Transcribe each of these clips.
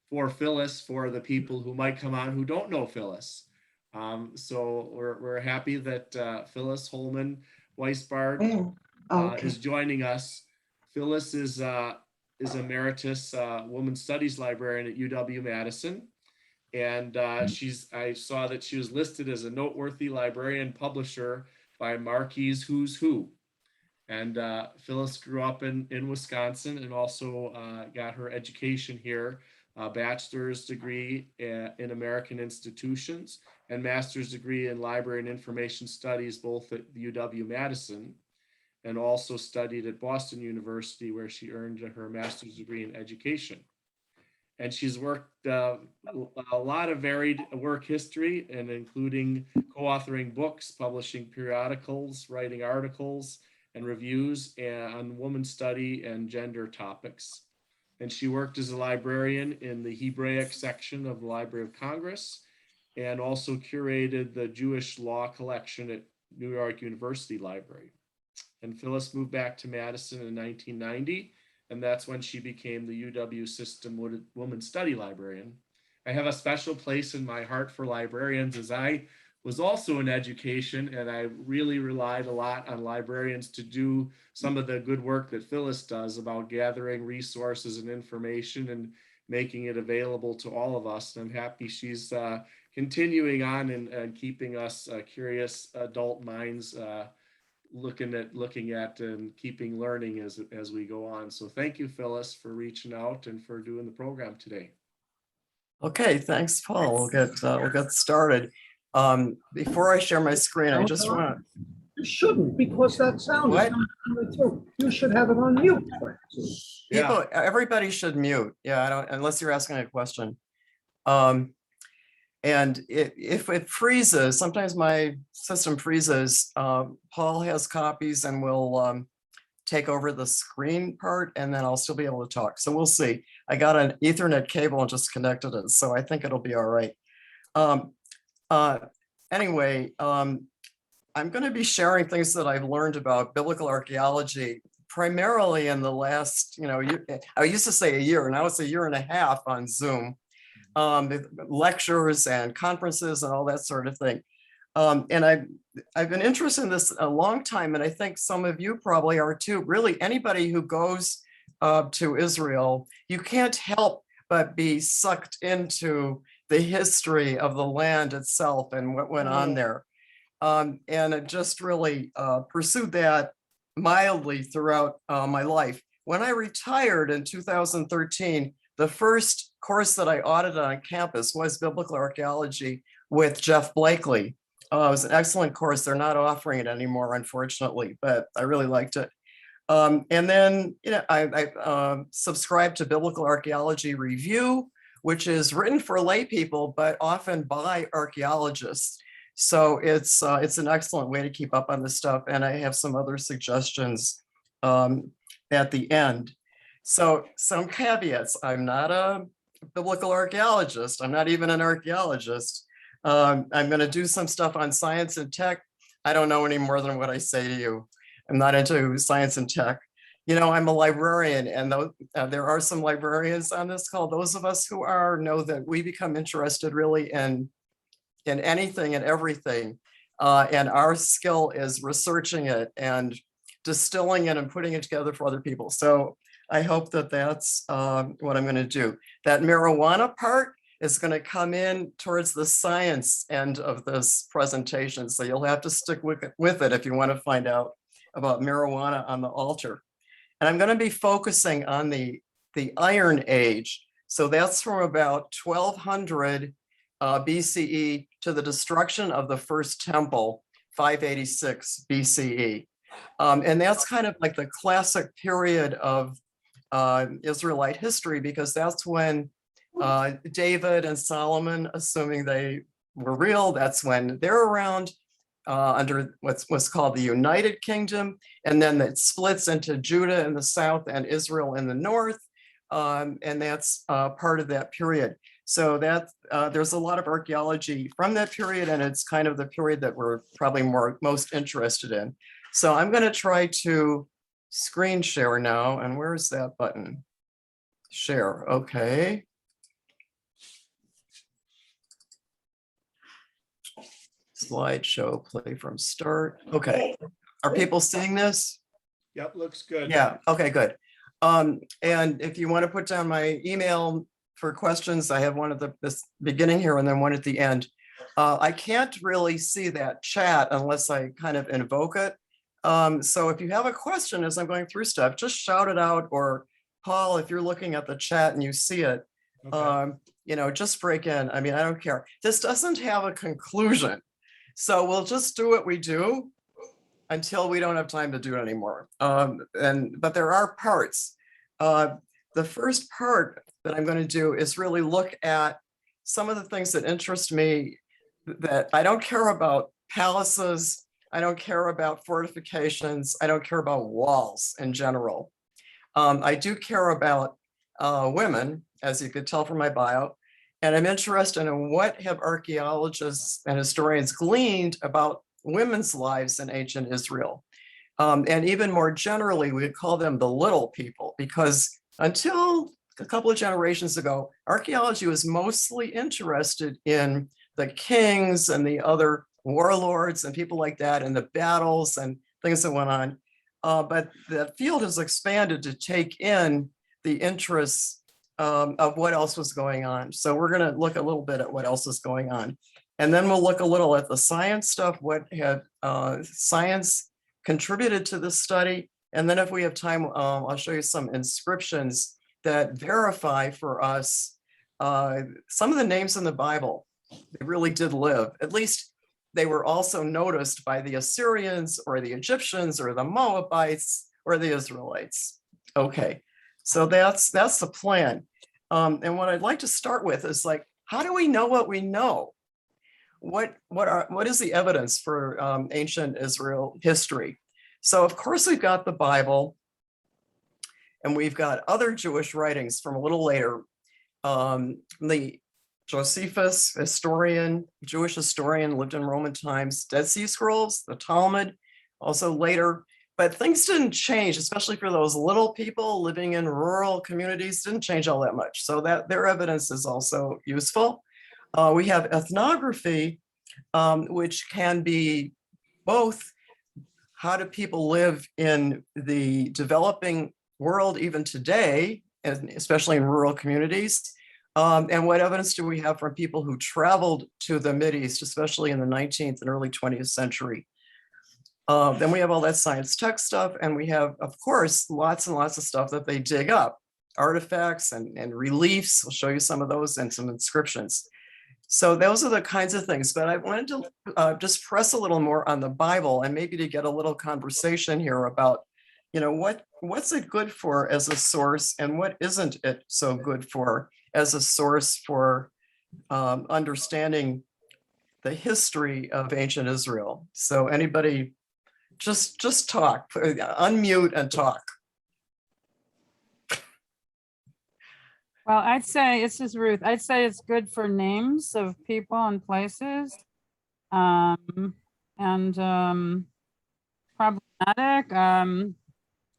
for Phyllis, for the people who might come on who don't know Phyllis. So we're happy that Phyllis Holman Weisbard is joining us. Phyllis is Emeritus Women's Studies Librarian at UW-Madison. And I saw that she was listed as a noteworthy librarian publisher by Marquis Who's Who. And Phyllis grew up in Wisconsin and also got her education here, a bachelor's degree in American institutions and master's degree in library and information studies, both at the UW-Madison, and also studied at Boston University, where she earned her master's degree in education. And she's worked a lot of varied work history, and including co-authoring books, publishing periodicals, writing articles and reviews on women's study and gender topics. And she worked as a librarian in the Hebraic section of the Library of Congress, and also curated the Jewish law collection at New York University Library. And Phyllis moved back to Madison in 1990. And that's when she became the UW System Women's Study Librarian. I have a special place in my heart for librarians, as I was also in education, and I really relied a lot on librarians to do some of the good work that Phyllis does about gathering resources and information and making it available to all of us. And I'm happy she's continuing on and keeping us curious adult minds looking at and keeping learning as we go on. So thank you, Phyllis, for reaching out and for doing the program today. Okay, thanks, Paul. We'll get started. Before I share my screen, I just want to. You shouldn't, because that sound is not coming through. You should have it on mute. People, everybody should mute. Yeah, I don't, unless you're asking a question. And if it freezes, sometimes my system freezes, Paul has copies and we'll take over the screen part, and then I'll still be able to talk. So we'll see. I got an Ethernet cable and just connected it, so I think it'll be all right. Anyway, I'm going to be sharing things that I've learned about biblical archaeology, primarily in the last, I used to say a year, now it's a year and a half on Zoom. Lectures and conferences and all that sort of thing. And I've been interested in this a long time, and I think some of you probably are too. Really, anybody who goes to Israel, you can't help but be sucked into the history of the land itself and what went on there. And I just really pursued that mildly throughout my life. When I retired in 2013, the first course that I audited on campus was biblical archaeology with Jeff Blakely. It was an excellent course. They're not offering it anymore, unfortunately, but I really liked it. And then I subscribed to Biblical Archaeology Review, which is written for lay people, but often by archaeologists. So it's an excellent way to keep up on this stuff. And I have some other suggestions at the end. So some caveats. I'm not a biblical archaeologist. I'm not even an archaeologist. I'm going to do some stuff on science and tech. I don't know any more than what I say to you. I'm not into science and tech. I'm a librarian, and there are some librarians on this call. Those of us who are know that we become interested really in anything and everything. And our skill is researching it and distilling it and putting it together for other people. So I hope that that's what I'm going to do. That marijuana part is going to come in towards the science end of this presentation. So you'll have to stick with it if you want to find out about marijuana on the altar. And I'm going to be focusing on the Iron Age. So that's from about 1200 BCE to the destruction of the first temple, 586 BCE. And that's kind of like the classic period of Israelite history, because that's when David and Solomon, assuming they were real, that's when they're around under what's called the United Kingdom, and then it splits into Judah in the south and Israel in the north, and that's part of that period. So that there's a lot of archaeology from that period, and it's kind of the period that we're probably most interested in. So I'm going to try to screen share now, and where's that button? Share, okay. Slideshow, play from start. Okay. Are people seeing this? Yep, looks good. Yeah, okay, good. And if you want to put down my email for questions, I have one at this beginning here and then one at the end. I can't really see that chat unless I kind of invoke it. So if you have a question as I'm going through stuff, just shout it out, or Paul, if you're looking at the chat and you see it, Okay. you know, just break in. I mean, I don't care. This doesn't have a conclusion. So we'll just do what we do until we don't have time to do it anymore. But there are parts. The first part that I'm going to do is really look at some of the things that interest me, that I don't care about palaces, I don't care about fortifications, I don't care about walls in general. I do care about women, as you could tell from my bio, and I'm interested in what have archaeologists and historians gleaned about women's lives in ancient Israel. And even more generally, we would call them the little people, because until a couple of generations ago, archaeology was mostly interested in the kings and the other warlords and people like that, and the battles and things that went on. But the field has expanded to take in the interests of what else was going on. So we're going to look a little bit at what else is going on. And then we'll look a little at the science stuff, what had science contributed to this study. And then if we have time, I'll show you some inscriptions that verify for us some of the names in the Bible. They really did live. At least they were also noticed by the Assyrians or the Egyptians or the Moabites or the Israelites. Okay, so that's the plan. And what I'd like to start with is, like, how do we know what we know? What is the evidence for ancient Israel history? So of course we've got the Bible, and we've got other Jewish writings from a little later. The Josephus, Jewish historian, lived in Roman times. Dead Sea Scrolls, the Talmud, also later. But things didn't change, especially for those little people living in rural communities, didn't change all that much. So that their evidence is also useful. We have ethnography, which can be both how do people live in the developing world even today, and especially in rural communities, and what evidence do we have from people who traveled to the Mideast, especially in the 19th and early 20th century. Then we have all that science tech stuff, and we have, of course, lots and lots of stuff that they dig up, artifacts and reliefs. I'll show you some of those, and some inscriptions. So those are the kinds of things, but I wanted to just press a little more on the Bible, and maybe to get a little conversation here about, you know, what's it good for as a source, and what isn't it so good for as a source for understanding the history of ancient Israel. So anybody, just talk, unmute and talk. Well, I'd say, this is Ruth, I'd say it's good for names of people and places. And problematic,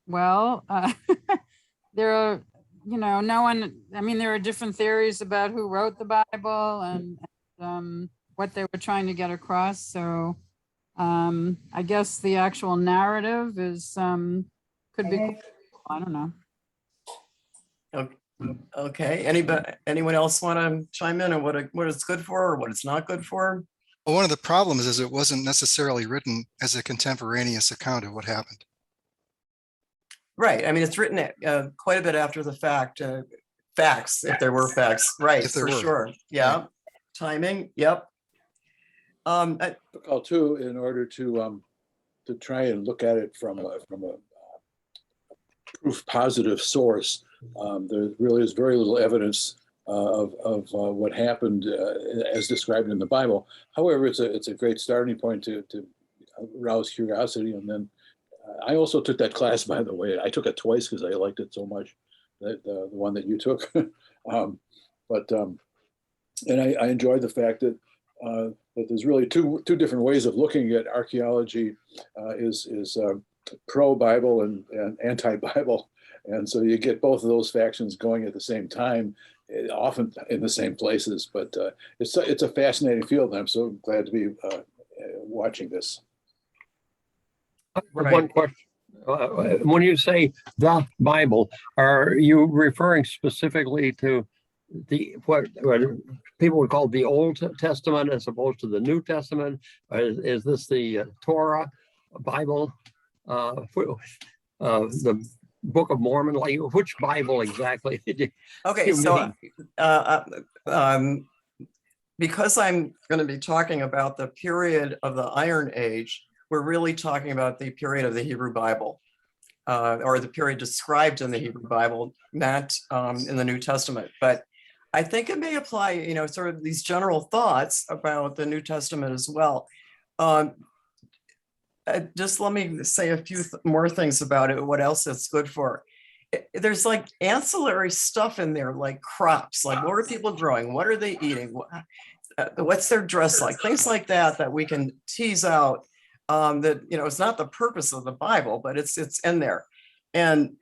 well, there are, you know, no one, I mean, there are different theories about who wrote the Bible and what they were trying to get across. So I guess the actual narrative is, could be, I don't know. Okay, anyone else want to chime in on what it's good for or what it's not good for? Well, one of the problems is it wasn't necessarily written as a contemporaneous account of what happened. Right. I mean, it's written quite a bit after the fact. Facts, if there were facts. Right, If there for were. sure. Yeah. Right. Timing. Yep. Difficult too, in order to try and look at it from a proof positive source. There really is very little evidence of what happened as described in the Bible. However, it's a great starting point to rouse curiosity. And then I also took that class, by the way. I took it twice because I liked it so much, that the one that you took. And I enjoyed the fact that there's really two different ways of looking at archaeology. Is pro-Bible and anti-Bible. And so you get both of those factions going at the same time, often in the same places. But it's a fascinating field, and I'm so glad to be watching this. Right. One question. When you say the Bible, are you referring specifically to what people would call the Old Testament as opposed to the New Testament? Is this the Torah Bible, the Book of Mormon? Like, which Bible exactly did you? Okay, so because I'm going to be talking about the period of the Iron Age, we're really talking about the period of the Hebrew Bible, or the period described in the Hebrew Bible, not in the New Testament. But I think it may apply, you know, sort of these general thoughts about the New Testament as well. Just let me say a few more things about it, what else it's good for. There's like ancillary stuff in there, like crops, like what are people growing? What are they eating? What's their dress like? Things like that, that we can tease out. That, you know, it's not the purpose of the Bible, but it's in there. And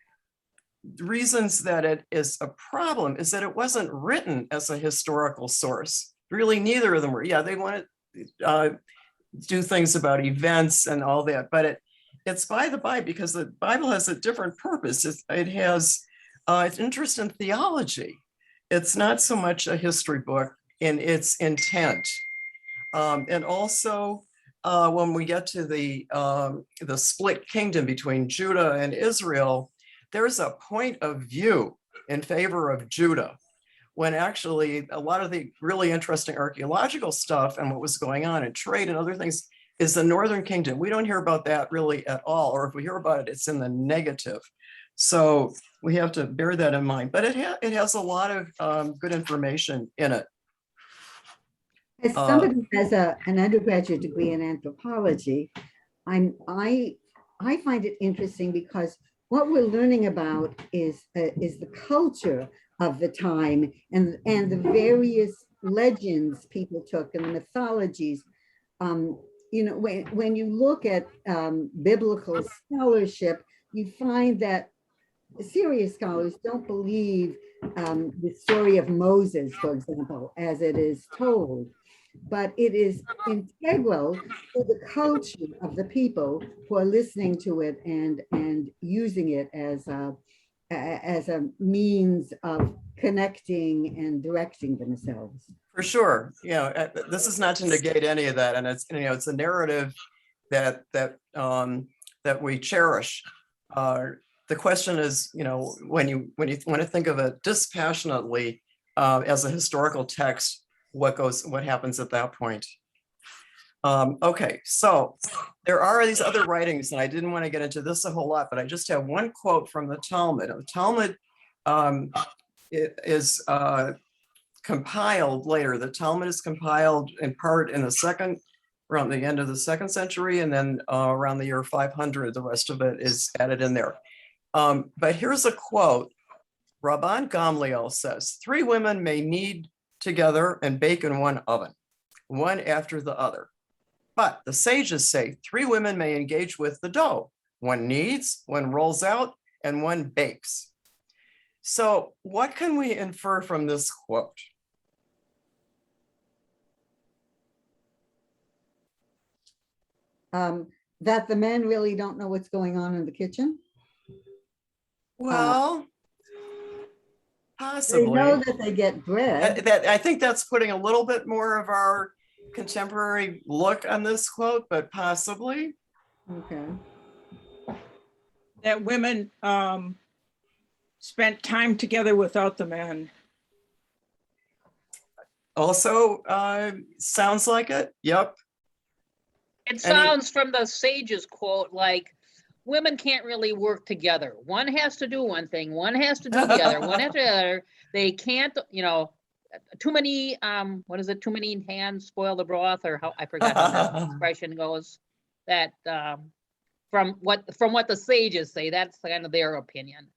the reasons that it is a problem is that it wasn't written as a historical source. Really, neither of them were. Yeah, they want to do things about events and all that, but it's by the by, because the Bible has a different purpose. It has an interest in theology. It's not so much a history book in its intent. And also, when we get to the split kingdom between Judah and Israel, there's a point of view in favor of Judah, when actually a lot of the really interesting archaeological stuff and what was going on in trade and other things is the Northern Kingdom. We don't hear about that really at all, or if we hear about it, it's in the negative. So we have to bear that in mind, but it has a lot of good information in it. As somebody who has an undergraduate degree in anthropology, I find it interesting because what we're learning about is the culture of the time and the various legends people took and the mythologies. You know, when you look at biblical scholarship, you find that serious scholars don't believe the story of Moses, for example, as it is told, but it is integral to the culture of the people who are listening to it and using it as a means of connecting and directing themselves. For sure, you know, this is not to negate any of that, and it's, you know, it's a narrative that we cherish. The question is, you know, when you want to think of it dispassionately as a historical text, what happens at that point? Okay, so there are these other writings, and I didn't want to get into this a whole lot, but I just have one quote from the Talmud. The Talmud it is compiled later. The Talmud is compiled in part in around the end of the 2nd century, and then around the year 500, the rest of it is added in there. But here's a quote. Rabban Gamliel says, 3 women may knead together and bake in one oven, one after the other. But the sages say 3 women may engage with the dough. One kneads, one rolls out, and one bakes. So what can we infer from this quote? That the men really don't know what's going on in the kitchen. Well, possibly. They know that they get bread. I think that's putting a little bit more of our contemporary look on this quote, but possibly. Okay. That women spent time together without the men. Also, sounds like it. Yep. It sounds from the sages quote like women can't really work together. One has to do one thing, one has to do the other, one after the other. They can't, you know, too many, what is it? Too many hands spoil the broth, or how, I forgot how that expression goes. That from what the sages say, that's kind of their opinion.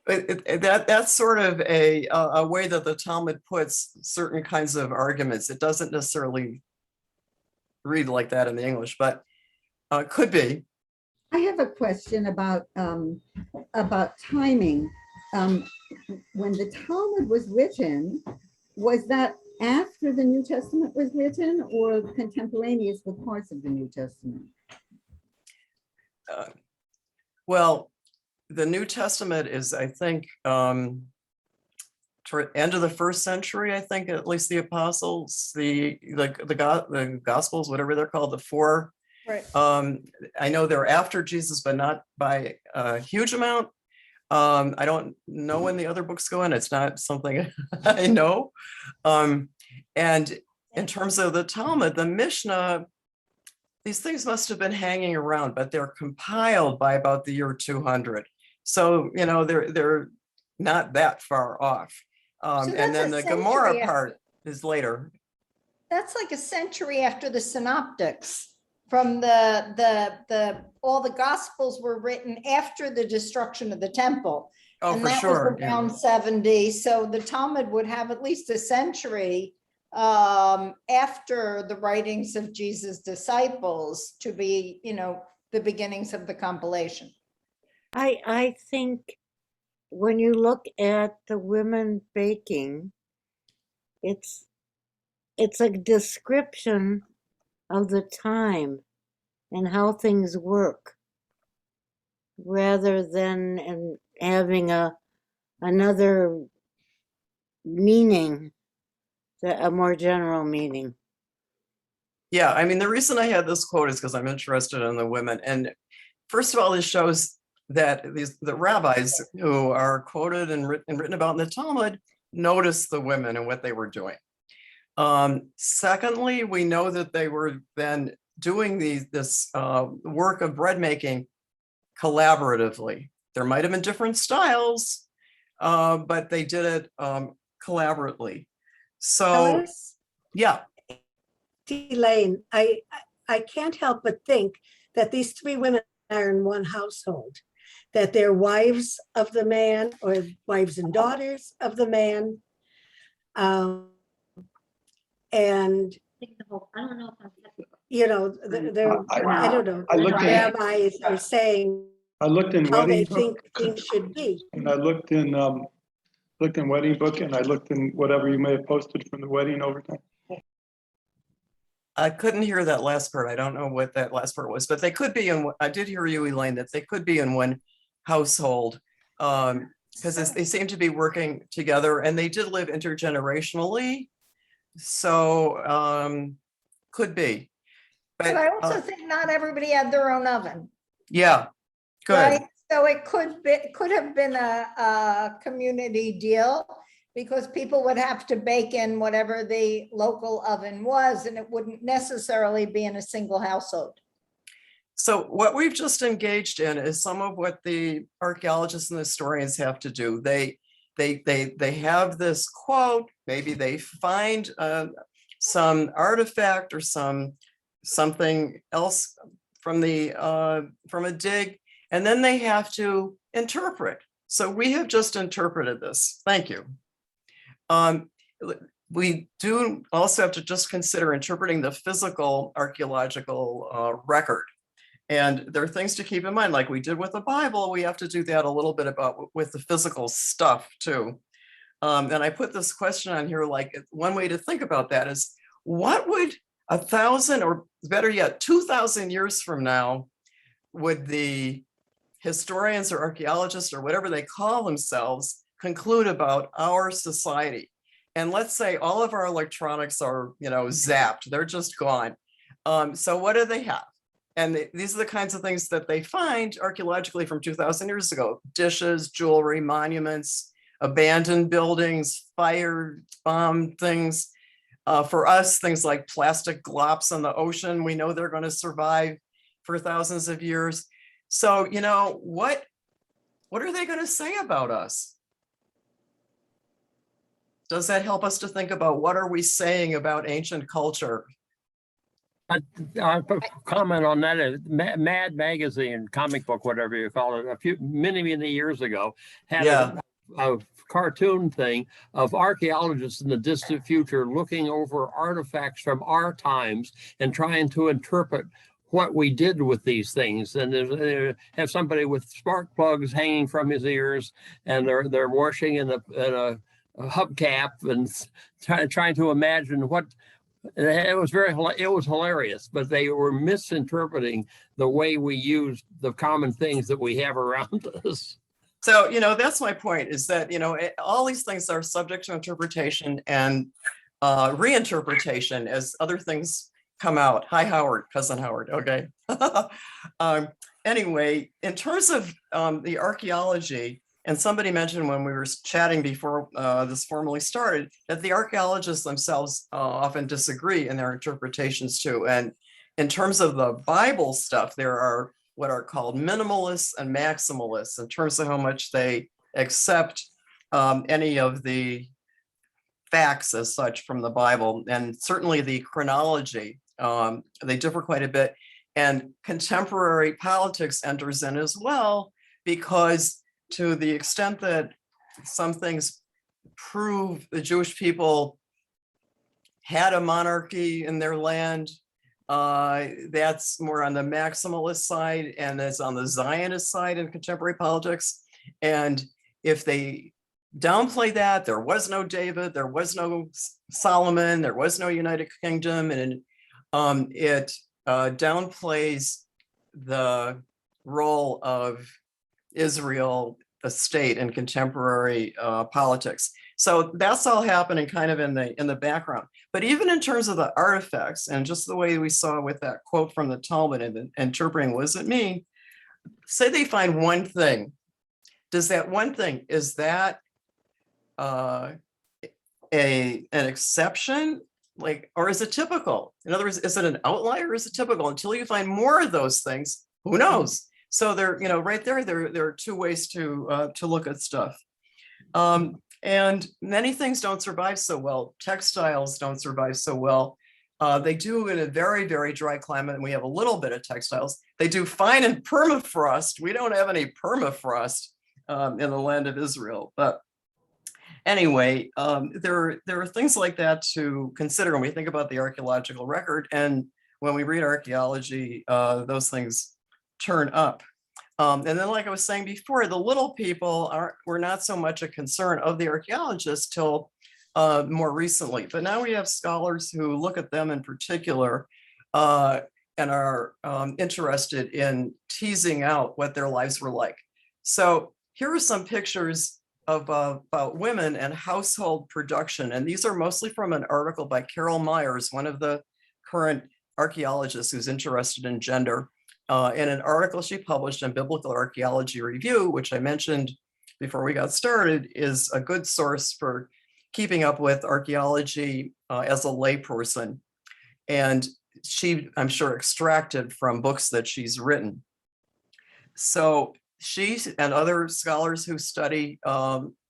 That's sort of a way that the Talmud puts certain kinds of arguments. It doesn't necessarily read like that in the English, but could be. I have a question about timing. When the Talmud was written, was that after the New Testament was written or contemporaneous with parts of the New Testament? Well, the New Testament is, I think, toward end of the first century, I think, at least the apostles, the gospels, whatever they're called, the four. Right. I know they're after Jesus, but not by a huge amount. I don't know when the other books go in. It's not something I know. And in terms of the Talmud, the Mishnah, these things must have been hanging around, but they're compiled by about the year 200. So, you know, they're not that far off. And then the Gemara part is later. That's like a century after the synoptics. From all the gospels were written after the destruction of the temple. Oh, and for that sure. was around 70. So the Talmud would have at least a century after the writings of Jesus' disciples to be, you know, the beginnings of the compilation. I think when you look at the women baking, it's a description of the time and how things work, rather than having another meaning, a more general meaning. Yeah, I mean, the reason I had this quote is because I'm interested in the women. And first of all, this shows that the rabbis who are quoted and written about in the Talmud noticed the women and what they were doing. Secondly, we know that they were then doing this work of bread making collaboratively. There might have been different styles, but they did it collaboratively. So, Phyllis? yeah. Elaine, I can't help but think that these three women are in one household, that they're wives of the man or wives and daughters of the man. And I don't know if I'm you know, I don't know, the rabbis are saying I looked in how they wedding think book, things should be. and I looked in wedding book, and I looked in whatever you may have posted from the wedding overtime. I couldn't hear that last part. I don't know what that last part was, but they could be in, I did hear you, Elaine, that they could be in one household because they seem to be working together and they did live intergenerationally. So could be. But I also think not everybody had their own oven. Yeah, good. Right? So it could have been a community deal, because people would have to bake in whatever the local oven was, and it wouldn't necessarily be in a single household. So what we've just engaged in is some of what the archaeologists and historians have to do. They have this quote, maybe they find some artifact or something else from a dig, and then they have to interpret. So we have just interpreted this. Thank you. We do also have to just consider interpreting the physical archaeological record. And there are things to keep in mind, like we did with the Bible, we have to do that a little bit with the physical stuff too. And I put this question on here, like one way to think about that is, what would 1,000 or better yet, 2,000 years from now, would the historians or archaeologists or whatever they call themselves conclude about our society? And let's say all of our electronics are, zapped, they're just gone. So what do they have? And these are the kinds of things that they find archaeologically from 2,000 years ago: dishes, jewelry, monuments, abandoned buildings, fire bomb things. For us, things like plastic glops on the ocean, we know they're going to survive for thousands of years. So, what are they going to say about us? Does that help us to think about what are we saying about ancient culture? I'll comment on that. Mad Magazine, comic book, whatever you call it, many years ago, had a cartoon thing of archaeologists in the distant future looking over artifacts from our times and trying to interpret what we did with these things. And have somebody with spark plugs hanging from his ears, and they're washing in a hubcap and trying to imagine what. It was hilarious, but they were misinterpreting the way we use the common things that we have around us. So, that's my point, is that, all these things are subject to interpretation and reinterpretation as other things come out. Hi, Howard, cousin Howard. Okay. Anyway, in terms of the archaeology, and somebody mentioned when we were chatting before this formally started, that the archaeologists themselves often disagree in their interpretations too. And in terms of the Bible stuff, there are what are called minimalists and maximalists in terms of how much they accept any of the facts as such from the Bible, and certainly the chronology. They differ quite a bit. And contemporary politics enters in as well, because to the extent that some things prove the Jewish people had a monarchy in their land, that's more on the maximalist side, and that's on the Zionist side in contemporary politics. And if they downplay that, there was no David, there was no Solomon, there was no United Kingdom, and it downplays the role of Israel, the state, in contemporary politics. So that's all happening kind of in the background. But even in terms of the artifacts, and just the way we saw with that quote from the Talmud and interpreting what does it mean, say they find one thing. Does that one thing, is that an exception? Or is it typical? In other words, is it an outlier or is it typical? Until you find more of those things, who knows? So there, right there are two ways to look at stuff. And many things don't survive so well. Textiles don't survive so well. They do in a very, very dry climate, and we have a little bit of textiles. They do fine in permafrost. We don't have any permafrost in the land of Israel. But anyway, there are things like that to consider when we think about the archaeological record. And when we read archaeology, those things turn up. And then, like I was saying before, the little people were not so much a concern of the archaeologists till more recently. But now we have scholars who look at them in particular and are interested in teasing out what their lives were like. So here are some pictures about women and household production. And these are mostly from an article by Carol Myers, one of the current archaeologists who's interested in gender. In an article she published in Biblical Archaeology Review, which I mentioned before we got started, is a good source for keeping up with archaeology as a layperson. And she, I'm sure, extracted from books that she's written. So she and other scholars who study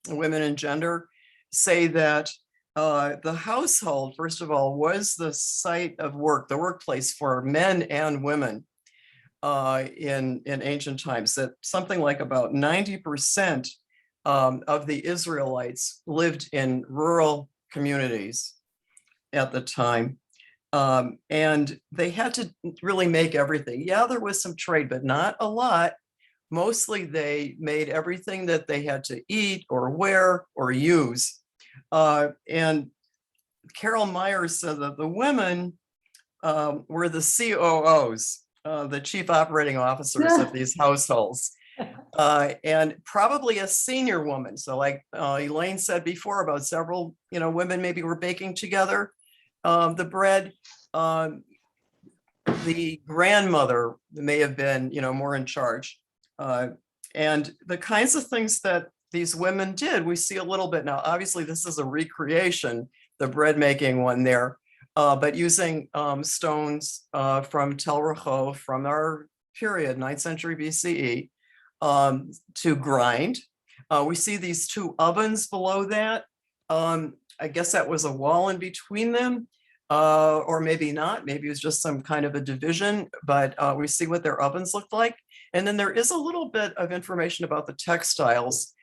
women and gender say that the household, first of all, was the site of work, the workplace for men and women. In ancient times, that something like about 90% of the Israelites lived in rural communities at the time. And they had to really make everything. Yeah, there was some trade, but not a lot. Mostly they made everything that they had to eat or wear or use. And Carol Myers said that the women were the COOs. The chief operating officers of these households, and probably a senior woman. So like Elaine said before about several, women maybe were baking together the bread. The grandmother may have been, more in charge. And the kinds of things that these women did, we see a little bit now. Obviously, this is a recreation, the bread making one there. But using stones from Tel Rachov from our period, 9th century BCE, to grind. We see these two ovens below that. I guess that was a wall in between them, or maybe not. Maybe it was just some kind of a division, but we see what their ovens looked like. And then there is a little bit of information about the textiles.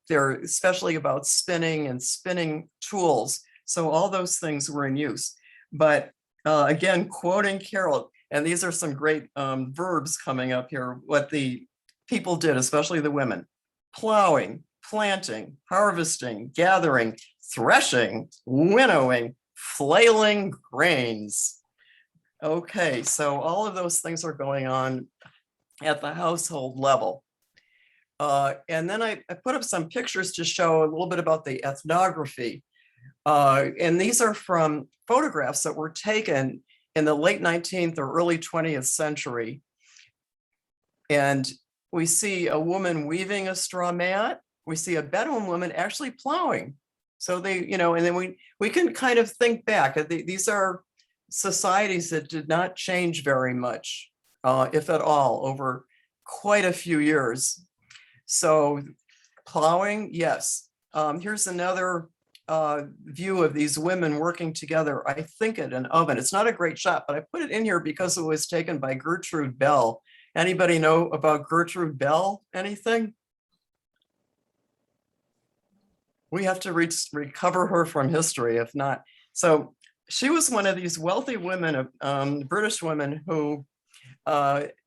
They're especially about spinning and spinning tools. So all those things were in use. But again, quoting Carol, And these are some great verbs coming up here, what the people did, especially the women: plowing, planting, harvesting, gathering, threshing, winnowing, flailing grains. Okay, so all of those things are going on at the household level. And then I put up some pictures to show a little bit about the ethnography. And these are from photographs that were taken in the late 19th or early 20th century. And we see a woman weaving a straw mat. We see a Bedouin woman actually plowing. So they, you know, and then we can kind of think back. These are societies that did not change very much, if at all, over quite a few years. So plowing, yes. Here's another view of these women working together, I think at an oven. It's not a great shot, but I put it in here because it was taken by Gertrude Bell. Anybody know about Gertrude Bell? Anything? We have to recover her from history, if not. So she was one of these wealthy women, British women, who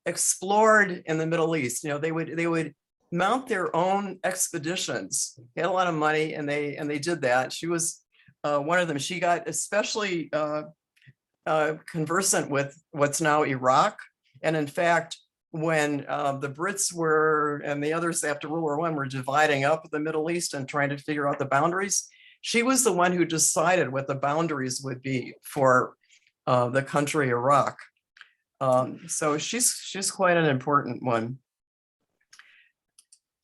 explored in the Middle East. You know, they would mount their own expeditions. They had a lot of money, and they did that. She was one of them. She got especially conversant with what's now Iraq. And in fact, when the Brits were and the others after World War I were dividing up the Middle East and trying to figure out the boundaries, she was the one who decided what the boundaries would be for the country Iraq. So she's quite an important one.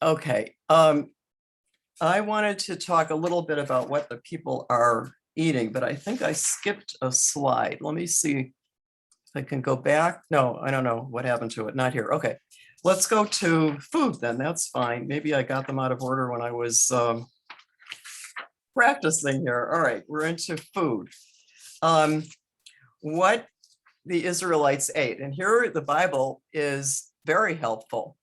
Okay, I wanted to talk a little bit about what the people are eating, but I think I skipped a slide. Let me see if I can go back. No, I don't know what happened to it. Not here. Okay, let's go to food then. That's fine. Maybe I got them out of order when I was practicing here. All right, we're into food. What the Israelites ate. And here the Bible is very helpful.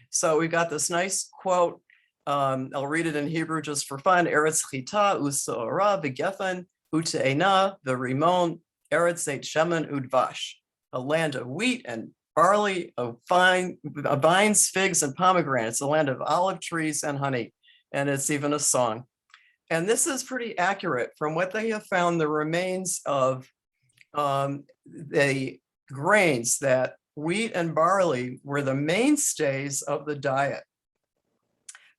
So we've got this nice quote. I'll read it in Hebrew just for fun. Eretz chita u'se'ora v'gefen u'te'ena v'rimon eretz et shemen udvash. A land of wheat and barley, of vines, figs, and pomegranates, a land of olive trees and honey. And it's even a song. And this is pretty accurate from what they have found, the remains of the grains, that wheat and barley were the mainstays of the diet.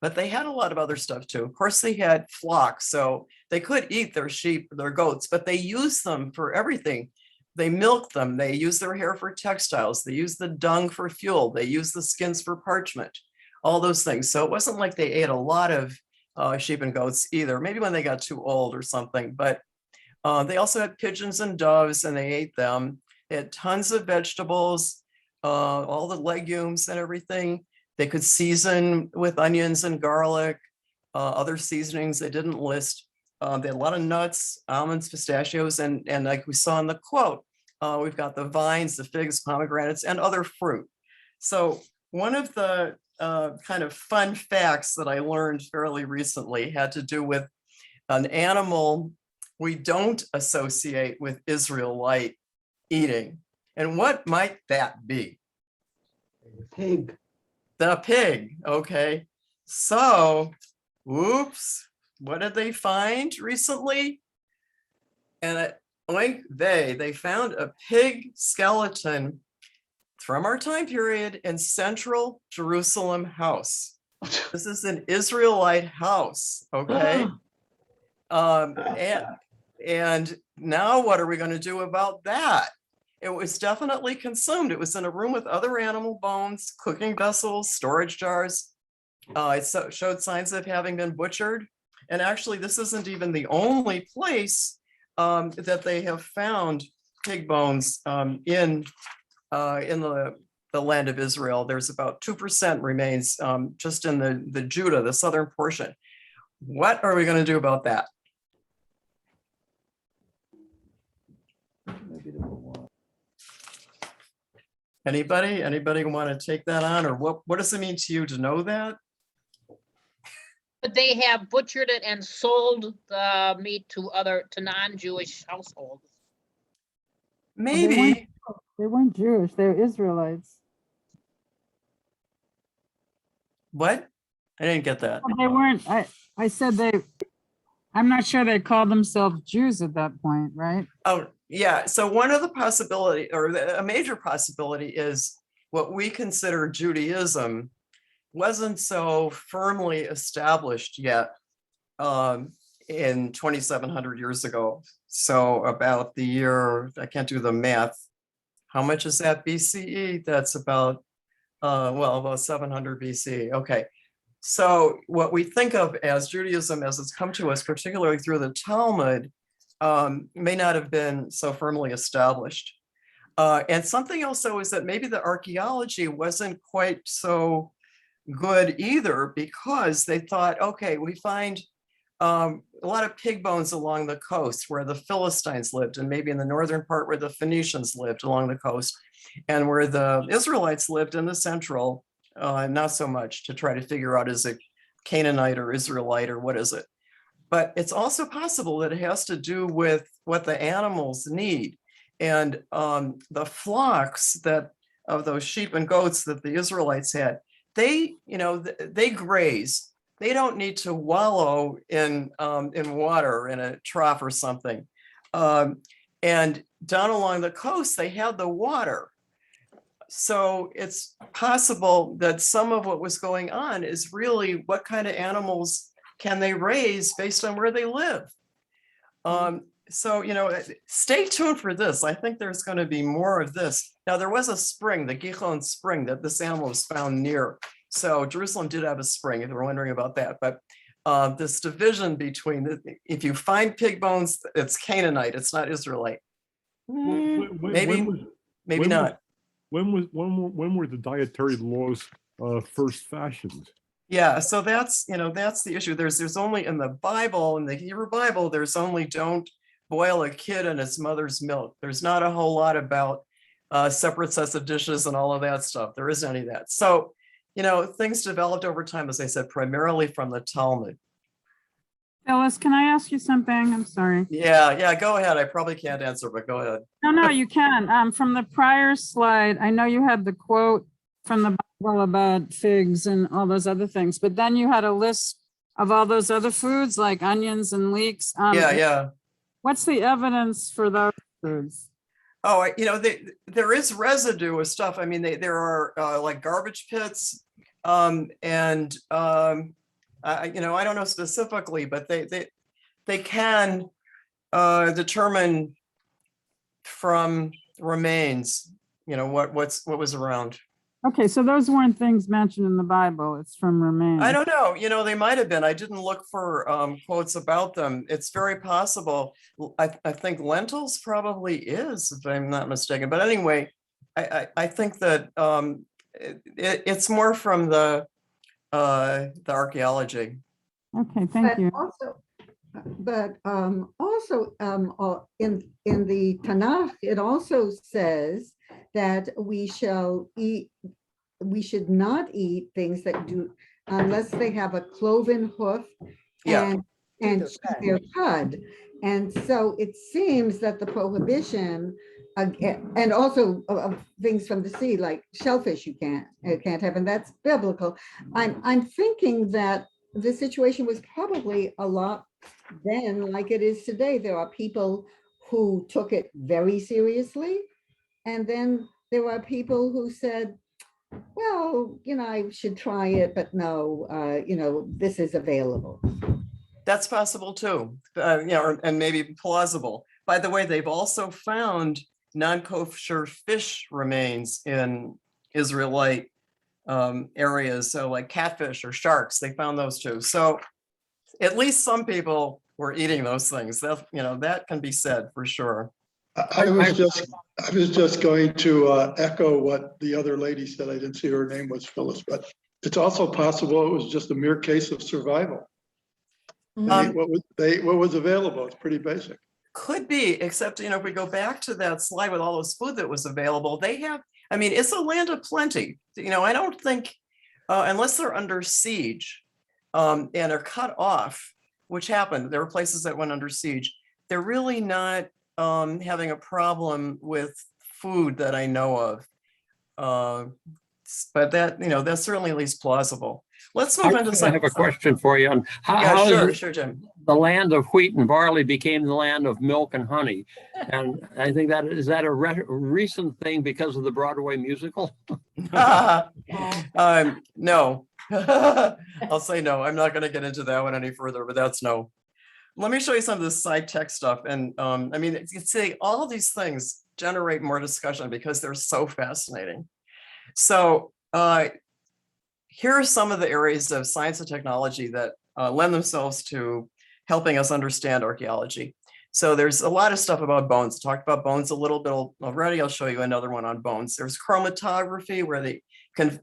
But they had a lot of other stuff too. Of course, they had flocks, so they could eat their sheep, their goats, but they used them for everything. They milked them, they used their hair for textiles, they used the dung for fuel, they used the skins for parchment, all those things. So it wasn't like they ate a lot of sheep and goats either, maybe when they got too old or something, but they also had pigeons and doves and they ate them. They had tons of vegetables, all the legumes and everything. They could season with onions and garlic, other seasonings they didn't list. They had a lot of nuts, almonds, pistachios, and like we saw in the quote, we've got the vines, the figs, pomegranates, and other fruit. So one of the kind of fun facts that I learned fairly recently had to do with an animal we don't associate with Israelite eating. And what might that be? Pig. The pig, okay. So, whoops, what did they find recently? And they found a pig skeleton from our time period in central Jerusalem house. This is an Israelite house, okay? And now what are we going to do about that? It was definitely consumed. It was in a room with other animal bones, cooking vessels, storage jars. It showed signs of having been butchered. And actually, this isn't even the only place that they have found pig bones in the land of Israel. There's about 2% remains just in the Judah, the southern portion. What are we going to do about that? Anybody want to take that on, or what does it mean to you to know that? But they have butchered it and sold the meat to non-Jewish households. Maybe. They weren't Jewish, they were Israelites. What? I didn't get that. They weren't, I said I'm not sure they called themselves Jews at that point, right? Oh, yeah. So one of the possibility, or a major possibility, is what we consider Judaism wasn't so firmly established yet in 2,700 years ago. So about the year, I can't do the math. How much is that BCE? That's about, about 700 BC. Okay. So what we think of as Judaism as it's come to us, particularly through the Talmud, may not have been so firmly established. And something else though is that maybe the archaeology wasn't quite so good either, because they thought, okay, we find a lot of pig bones along the coast where the Philistines lived, and maybe in the northern part where the Phoenicians lived along the coast, and where the Israelites lived in the central, not so much, to try to figure out, is it Canaanite or Israelite or what is it? But it's also possible that it has to do with what the animals need. And the flocks that of those sheep and goats that the Israelites had, they graze. They don't need to wallow in water in a trough or something. And down along the coast, they had the water. So it's possible that some of what was going on is really what kind of animals can they raise based on where they live. So, stay tuned for this. I think there's going to be more of this. Now, there was a spring, the Gihon spring, that this animal was found near. So Jerusalem did have a spring, if you're wondering about that. But this division between, if you find pig bones, it's Canaanite, it's not Israelite. Maybe not. When were the dietary laws first fashioned? Yeah, so that's the issue. There's only in the Bible, in the Hebrew Bible, there's only don't boil a kid in its mother's milk. There's not a whole lot about separate sets of dishes and all of that stuff. There isn't any of that. So, things developed over time, as I said, primarily from the Talmud. Phyllis, can I ask you something? I'm sorry. Yeah, go ahead. I probably can't answer, but go ahead. No, you can. From the prior slide, I know you had the quote from the Bible about figs and all those other things, but then you had a list of all those other foods like onions and leeks. Yeah. What's the evidence for those foods? Oh, there is residue of stuff. I mean, there are like garbage pits, and I don't know specifically, but they can determine from remains, what was around. Okay, so those weren't things mentioned in the Bible. It's from remains. I don't know. They might have been. I didn't look for quotes about them. It's very possible. I think lentils probably is, if I'm not mistaken. But anyway, I think that it's more from the archaeology. Okay, thank you. Also, in the Tanakh, it also says that we should not eat things that do, unless they have a cloven hoof and their cud. And so it seems that the prohibition, and also things from the sea, like shellfish, you can't have, and that's biblical. I'm thinking that the situation was probably a lot then like it is today. There are people who took it very seriously, and then there are people who said, well, I should try it, but no, this is available. That's possible too, and maybe plausible. By the way, they've also found non-kosher fish remains in Israelite areas. So like catfish or sharks, they found those too. So at least some people were eating those things. That can be said for sure. I was just going to echo what the other lady said. I didn't see her name was Phyllis, but it's also possible it was just a mere case of survival. What was available? It's pretty basic. Could be, except if we go back to that slide with all those food that was available, they have. I mean, it's a land of plenty. I don't think unless they're under siege and are cut off, which happened. There were places that went under siege. They're really not having a problem with food that I know of. But that, that's certainly at least plausible. Let's move on to I have a question for you on how sure, Jim. The land of wheat and barley became the land of milk and honey. And I think is that a recent thing because of the Broadway musical? No, I'll say no. I'm not going to get into that one any further, but that's no. Let me show you some of this side text stuff. And I mean, you see, all of these things generate more discussion because they're so fascinating. So here are some of the areas of science and technology that lend themselves to helping us understand archaeology. So there's a lot of stuff about bones. I talked about bones a little bit already. I'll show you another one on bones. There's chromatography, where they can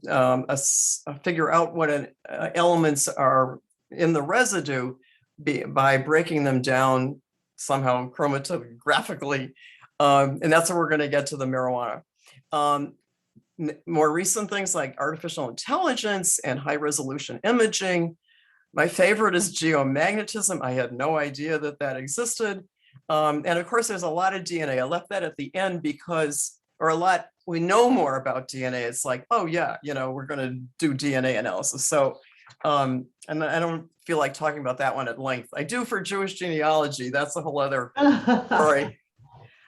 figure out what elements are in the residue by breaking them down somehow chromatographically. And that's where we're going to get to the marijuana. More recent things like artificial intelligence and high resolution imaging. My favorite is geomagnetism. I had no idea that that existed. And of course, there's a lot of DNA. I left that at the end because, we know more about DNA. It's like, oh yeah, we're going to do DNA analysis. So, and I don't feel like talking about that one at length. I do for Jewish genealogy. That's a whole other story.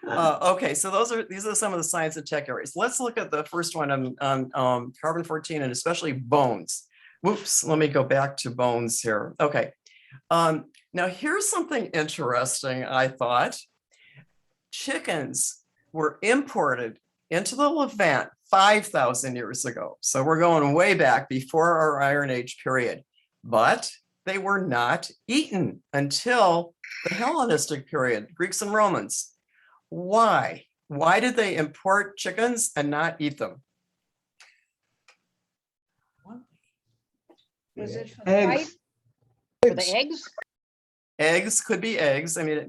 Okay, so these are some of the science and tech areas. Let's look at the first one on carbon-14 and especially bones. Whoops, let me go back to bones here. Okay, now here's something interesting, I thought. Chickens were imported into the Levant 5,000 years ago. So we're going way back before our Iron Age period, but they were not eaten until the Hellenistic period, Greeks and Romans. Why? Why did they import chickens and not eat them? Was it for Eggs. For the eggs? Eggs could be eggs. I mean,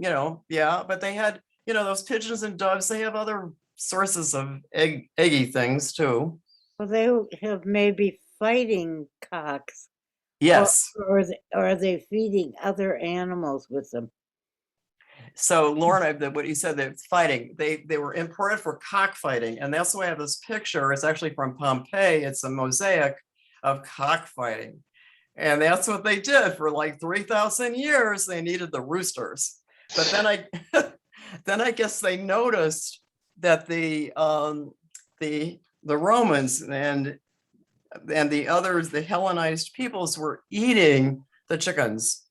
yeah, but they had, those pigeons and doves, they have other sources of eggy things too. Well, they have maybe fighting cocks. Yes. Or are they feeding other animals with them? So Lauren, what you said, they're fighting, they were imported for cockfighting. And that's why I have this picture. It's actually from Pompeii. It's a mosaic of cockfighting. And that's what they did for like 3,000 years. They needed the roosters. But then I guess they noticed that the Romans and the others, the Hellenized peoples, were eating the chickens.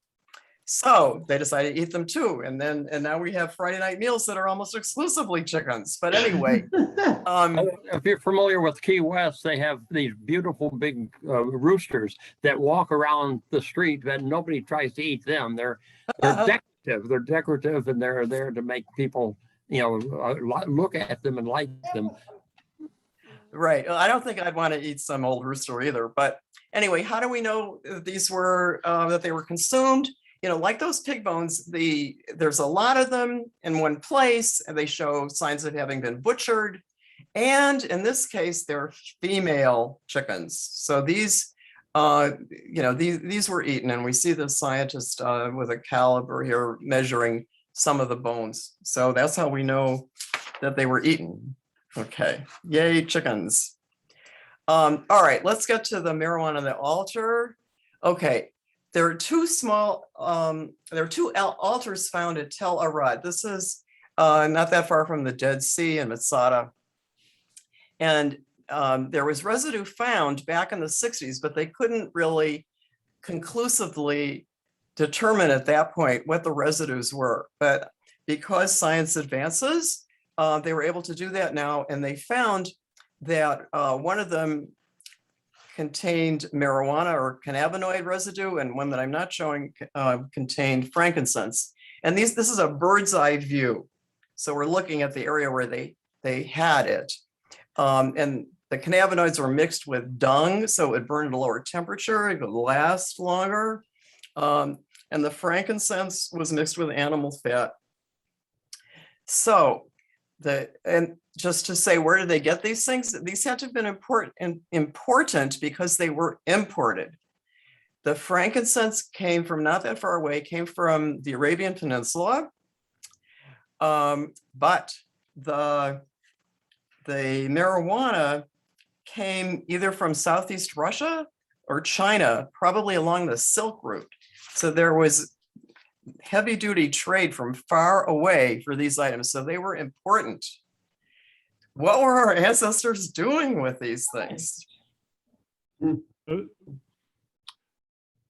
So they decided to eat them too. And now we have Friday night meals that are almost exclusively chickens. But anyway. If you're familiar with Key West, they have these beautiful big roosters that walk around the street, but nobody tries to eat them. They're decorative. They're decorative, and they're there to make people, look at them and like them. Right. Well, I don't think I'd want to eat some old rooster either. But anyway, how do we know these were that they were consumed? Like those pig bones, there's a lot of them in one place, and they show signs of having been butchered. And in this case, they're female chickens. So these, these were eaten, and we see the scientist with a caliber here measuring some of the bones. So that's how we know that they were eaten. Okay, yay, chickens. All right, let's get to the marijuana on the altar. Okay. There are two altars found at Tel Arad. This is not that far from the Dead Sea in Masada. And there was residue found back in the 60s, but they couldn't really conclusively determine at that point what the residues were. But because science advances, they were able to do that now. And they found that one of them contained marijuana or cannabinoid residue, and one that I'm not showing contained frankincense. And this is a bird's eye view. So we're looking at the area where they had it. And the cannabinoids were mixed with dung, so it would burn at a lower temperature, it would last longer. And the frankincense was mixed with animal fat. So and just to say, where did they get these things? These had to have been important because they were imported. The frankincense came from not that far away, came from the Arabian Peninsula. But the the marijuana came either from Southeast Russia or China, probably along the Silk Route. So there was heavy duty trade from far away for these items. So they were important. What were our ancestors doing with these things?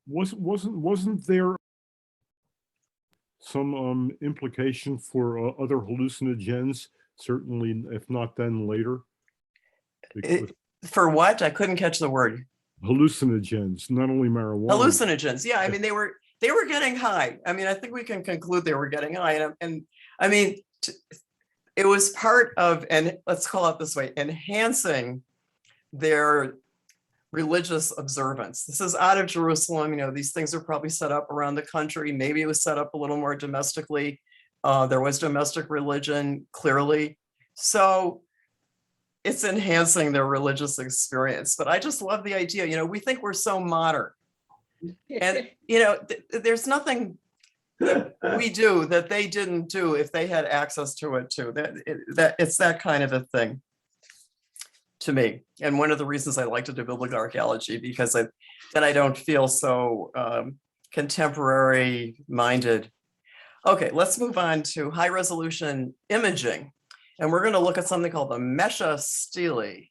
Wasn't there some implication for other hallucinogens? Certainly, if not then, later. For what? I couldn't catch the word. Hallucinogens, not only marijuana. Hallucinogens. Yeah, I mean they were getting high. I mean, I think we can conclude they were getting high, and I mean it was part of, and let's call it this way, enhancing their religious observance. This is out of Jerusalem. You know, these things are probably set up around the country. Maybe it was set up a little more domestically. There was domestic religion, clearly. So it's enhancing their religious experience. But I just love the idea, you know, we think we're so modern. And, you know, there's nothing that we do that they didn't do if they had access to it too. That it's that kind of a thing to me. And one of the reasons I like to do biblical archaeology, because then I don't feel so contemporary minded. Okay, let's move on to high resolution imaging. And we're going to look at something called the Mesha Stele,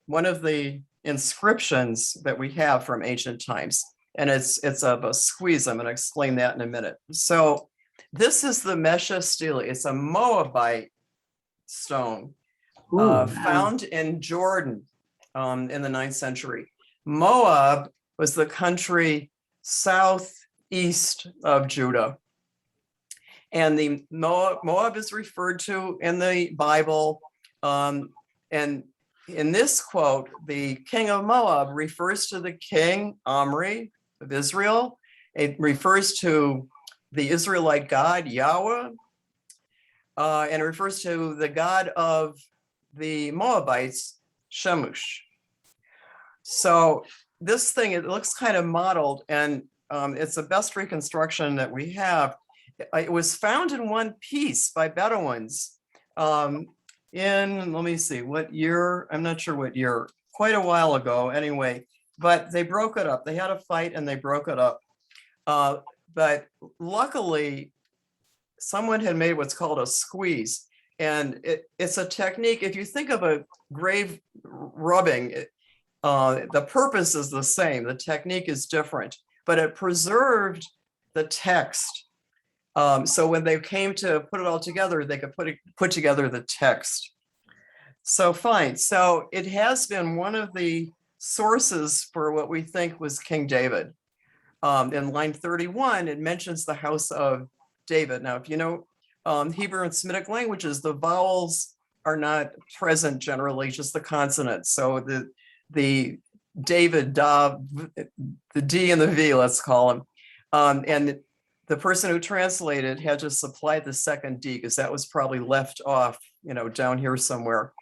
one of the inscriptions that we have from ancient times. And it's of a squeeze. I'm going to explain that in a minute. So this is the Mesha Stele. It's a Moabite stone found in Jordan in the 9th century. Moab was the country southeast of Judah. And the Moab is referred to in the Bible. And in this quote, the king of Moab refers to the king Omri of Israel. It refers to the Israelite god Yahweh, and it refers to the god of the Moabites, Shemush. So this thing, it looks kind of modeled, and it's the best reconstruction that we have. It was found in one piece by Bedouins in, let me see, what year? I'm not sure what year, quite a while ago anyway, but they broke it up. They had a fight and they broke it up. But luckily, someone had made what's called a squeeze. And it's a technique, if you think of a grave rubbing, the purpose is the same, the technique is different, but it preserved the text. So when they came to put it all together, they could put together the text. So fine. So it has been one of the sources for what we think was King David. In line 31, it mentions the house of David. Now, if you know Hebrew and Semitic languages, the vowels are not present generally, just the consonants. So the David, the D and the V, let's call them. And the person who translated had to supply the second D because that was probably left off, you know, down here somewhere.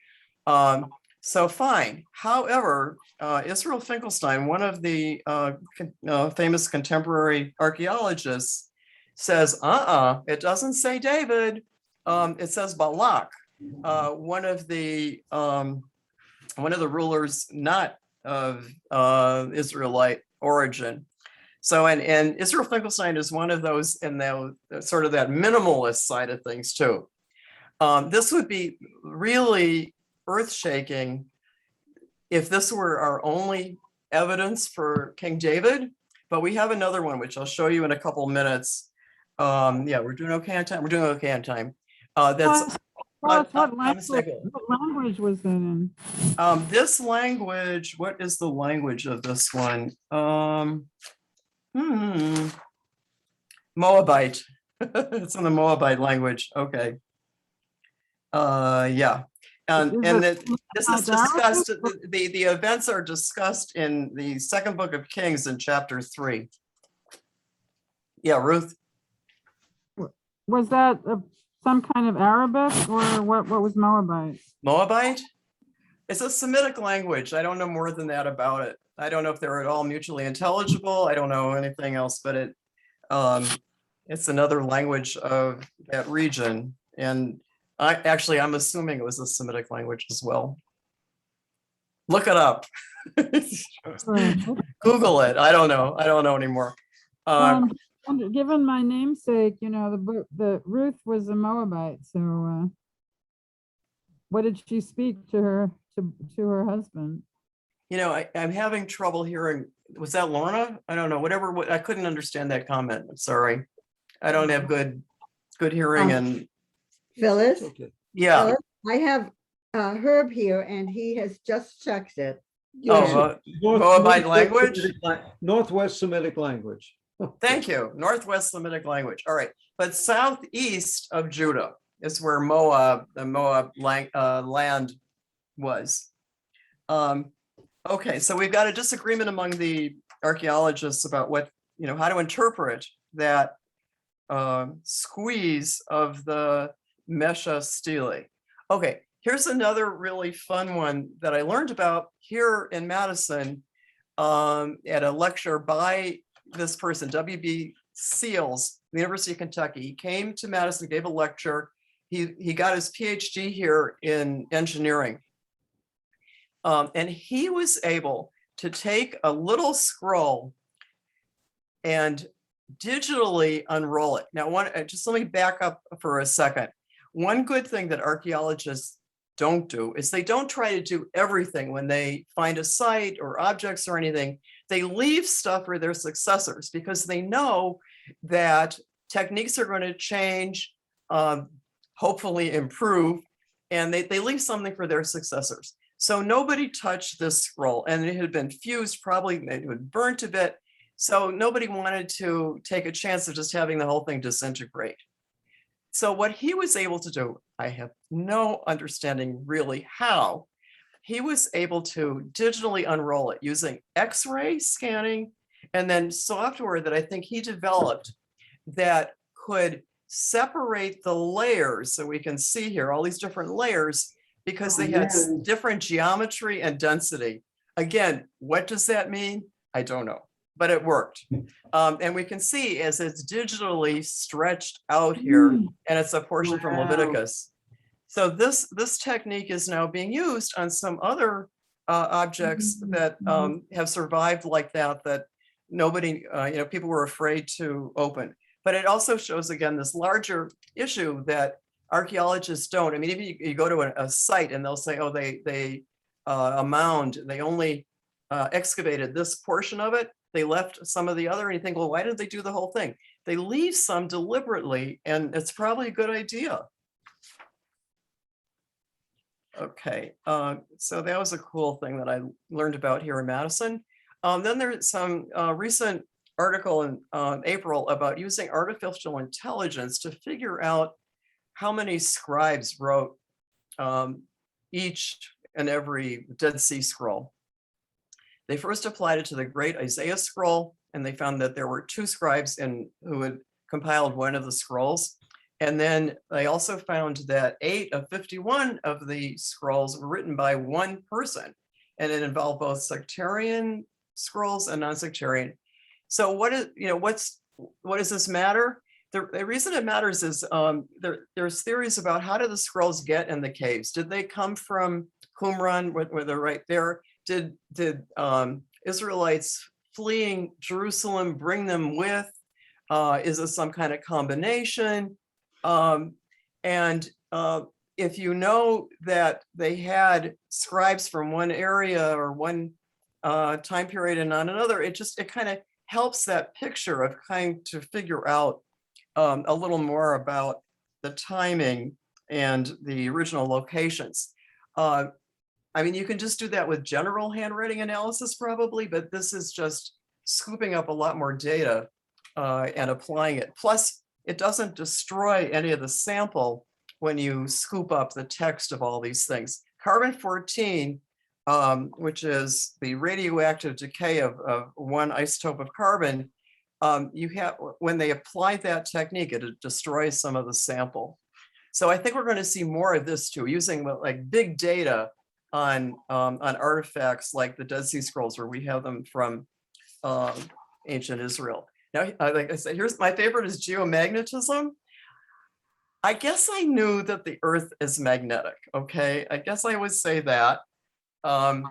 So fine. However, Israel Finkelstein, one of the famous contemporary archaeologists, says, it doesn't say David. It says Balak, one of the rulers not of Israelite origin. So, and Israel Finkelstein is one of those in the sort of that minimalist side of things too. This would be really earth-shaking if this were our only evidence for King David, but we have another one, which I'll show you in a couple minutes. Yeah, we're doing okay on time. We're doing okay on time. That's what language was that in? This language, what is the language of this one? Moabite. It's in the Moabite language. Okay. Yeah. And this is discussed, the events are discussed in the second book of Kings in chapter 3. Yeah, Ruth. Was that some kind of Arabic, or what was Moabite? Moabite? It's a Semitic language. I don't know more than that about it. I don't know if they're at all mutually intelligible. I don't know anything else, but it's another language of that region. And I'm assuming it was a Semitic language as well. Look it up. Google it. I don't know. I don't know anymore. Given my namesake, the Ruth was a Moabite. So what did she speak to her husband? I'm having trouble hearing. Was that Lorna? I don't know. Whatever. I couldn't understand that comment. I'm sorry. I don't have good hearing and. Phyllis? Yeah. Phyllis, I have Herb here and he has just checked it. Moabite language? Northwest Semitic language. Thank you. Northwest Semitic language. All right. But southeast of Judah is where Moab, the Moab land was. Okay, so we've got a disagreement among the archaeologists about how to interpret that squeeze of the Mesha stele. Okay, here's another really fun one that I learned about here in Madison at a lecture by this person, W.B. Seals, University of Kentucky. He came to Madison, gave a lecture. He got his PhD here in engineering. And he was able to take a little scroll and digitally unroll it. Now, just let me back up for a second. One good thing that archaeologists don't do is they don't try to do everything when they find a site or objects or anything. They leave stuff for their successors because they know that techniques are going to change, hopefully improve, and they leave something for their successors. So nobody touched this scroll, and it had been fused, probably it had burnt a bit. So nobody wanted to take a chance of just having the whole thing disintegrate. So what he was able to do, I have no understanding really how, he was able to digitally unroll it using X-ray scanning and then software that I think he developed that could separate the layers. So we can see here all these different layers because they had different geometry and density. Again, what does that mean? I don't know, but it worked. And we can see as it's digitally stretched out here, and it's a portion from Leviticus. So this technique is now being used on some other objects that have survived like that nobody, people were afraid to open. But it also shows, again, this larger issue that archaeologists don't. I mean, even you go to a site and they'll say, oh, a mound, they only excavated this portion of it. They left some of the other, and you think, well, why did they do the whole thing? They leave some deliberately, and it's probably a good idea. Okay, so that was a cool thing that I learned about here in Madison. Then there's some recent article in April about using artificial intelligence to figure out how many scribes wrote each and every Dead Sea Scroll. They first applied it to the Great Isaiah Scroll, and they found that there were 2 scribes who had compiled one of the scrolls. And then they also found that 8 of 51 of the scrolls were written by one person, and it involved both sectarian scrolls and non-sectarian. So what does this matter? The reason it matters is there's theories about how did the scrolls get in the caves? Did they come from Qumran, where they're right there? Did Israelites fleeing Jerusalem bring them with? Is this some kind of combination? If you know that they had scribes from one area or one time period and not another, it kind of helps that picture of trying to figure out a little more about the timing and the original locations. I mean, you can just do that with general handwriting analysis probably, but this is just scooping up a lot more data and applying it. Plus, it doesn't destroy any of the sample when you scoop up the text of all these things. Carbon-14, which is the radioactive decay of one isotope of carbon, when they apply that technique, it destroys some of the sample. So I think we're going to see more of this too, using like big data on artifacts like the Dead Sea Scrolls, where we have them from ancient Israel. Now, like I said, here's my favorite is geomagnetism. I guess I knew that the Earth is magnetic. Okay, I guess I would say that. And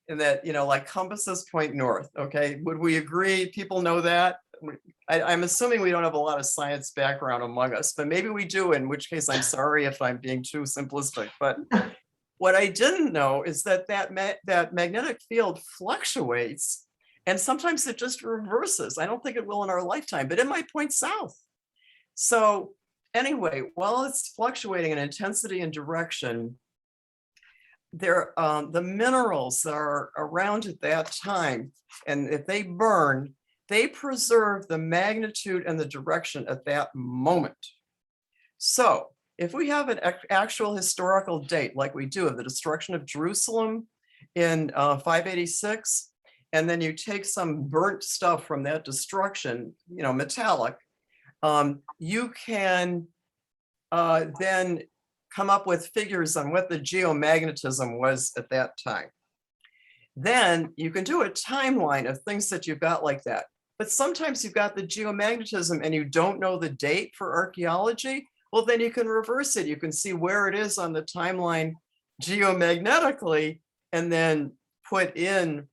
that, you know, like compasses point north. Okay, would we agree? People know that. I'm assuming we don't have a lot of science background among us, but maybe we do, in which case I'm sorry if I'm being too simplistic. But what I didn't know is that that magnetic field fluctuates, and sometimes it just reverses. I don't think it will in our lifetime, but it might point south. So anyway, while it's fluctuating in intensity and direction, the minerals that are around at that time, and if they burn, they preserve the magnitude and the direction at that moment. So if we have an actual historical date, like we do of the destruction of Jerusalem in 586, and then you take some burnt stuff from that destruction, you know, metallic, you can then come up with figures on what the geomagnetism was at that time. Then you can do a timeline of things that you've got like that. But sometimes you've got the geomagnetism and you don't know the date for archaeology. Well, then you can reverse it. You can see where it is on the timeline geomagnetically, and then put in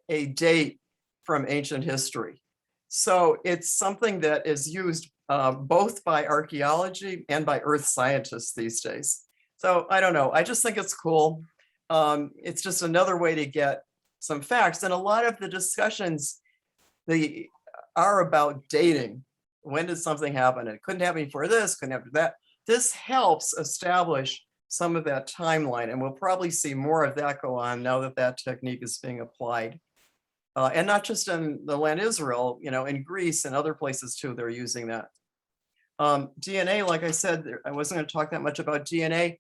a date from ancient history. So it's something that is used both by archaeology and by earth scientists these days. So I don't know, I just think it's cool. It's just another way to get some facts. And a lot of the discussions are about dating. When did something happen? It couldn't happen before this, couldn't happen that. This helps establish some of that timeline, and we'll probably see more of that go on now that that technique is being applied. And not just in the land Israel, you know, in Greece and other places too, they're using that. DNA, like I said, I wasn't going to talk that much about DNA.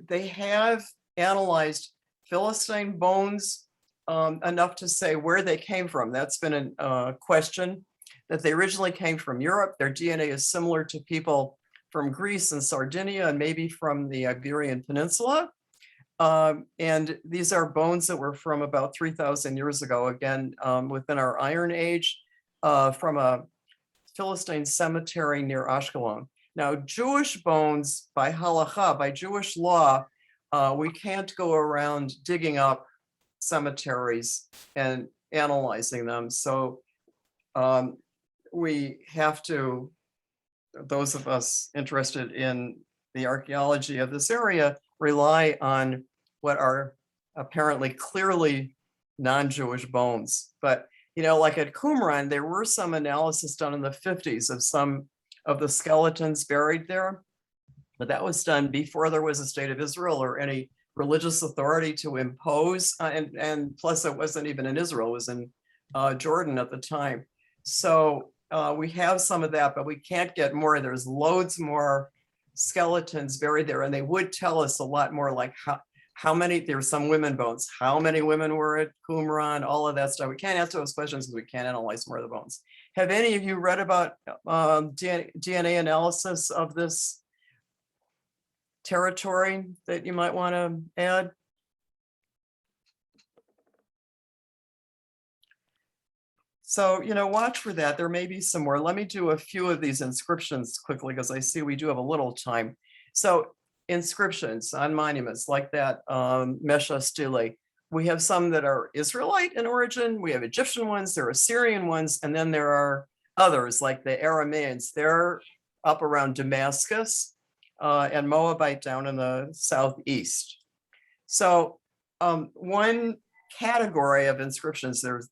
They have analyzed Philistine bones enough to say where they came from. That's been a question, that they originally came from Europe. Their DNA is similar to people from Greece and Sardinia and maybe from the Iberian Peninsula. And these are bones that were from about 3,000 years ago, again, within our Iron Age, from a Philistine cemetery near Ashkelon. Now, Jewish bones, by halacha, by Jewish law, we can't go around digging up cemeteries and analyzing them. So we have to, those of us interested in the archaeology of this area, rely on what are apparently clearly non-Jewish bones. But, you know, like at Qumran, there were some analysis done in the 50s of some of the skeletons buried there, but that was done before there was a state of Israel or any religious authority to impose, and plus it wasn't even in Israel, it was in Jordan at the time. So we have some of that, but we can't get more. There's loads more skeletons buried there, and they would tell us a lot more, like how many, there's some women bones, how many women were at Qumran, all of that stuff. We can't answer those questions because we can't analyze more of the bones. Have any of you read about DNA analysis of this territory that you might want to add? So, you know, watch for that. There may be some more. Let me do a few of these inscriptions quickly because I see we do have a little time. So inscriptions on monuments like that, Mesha Stele. We have some that are Israelite in origin. We have Egyptian ones, there are Assyrian ones, and then there are others like the Arameans. They're up around Damascus and Moabite down in the southeast. So one category of inscriptions, there's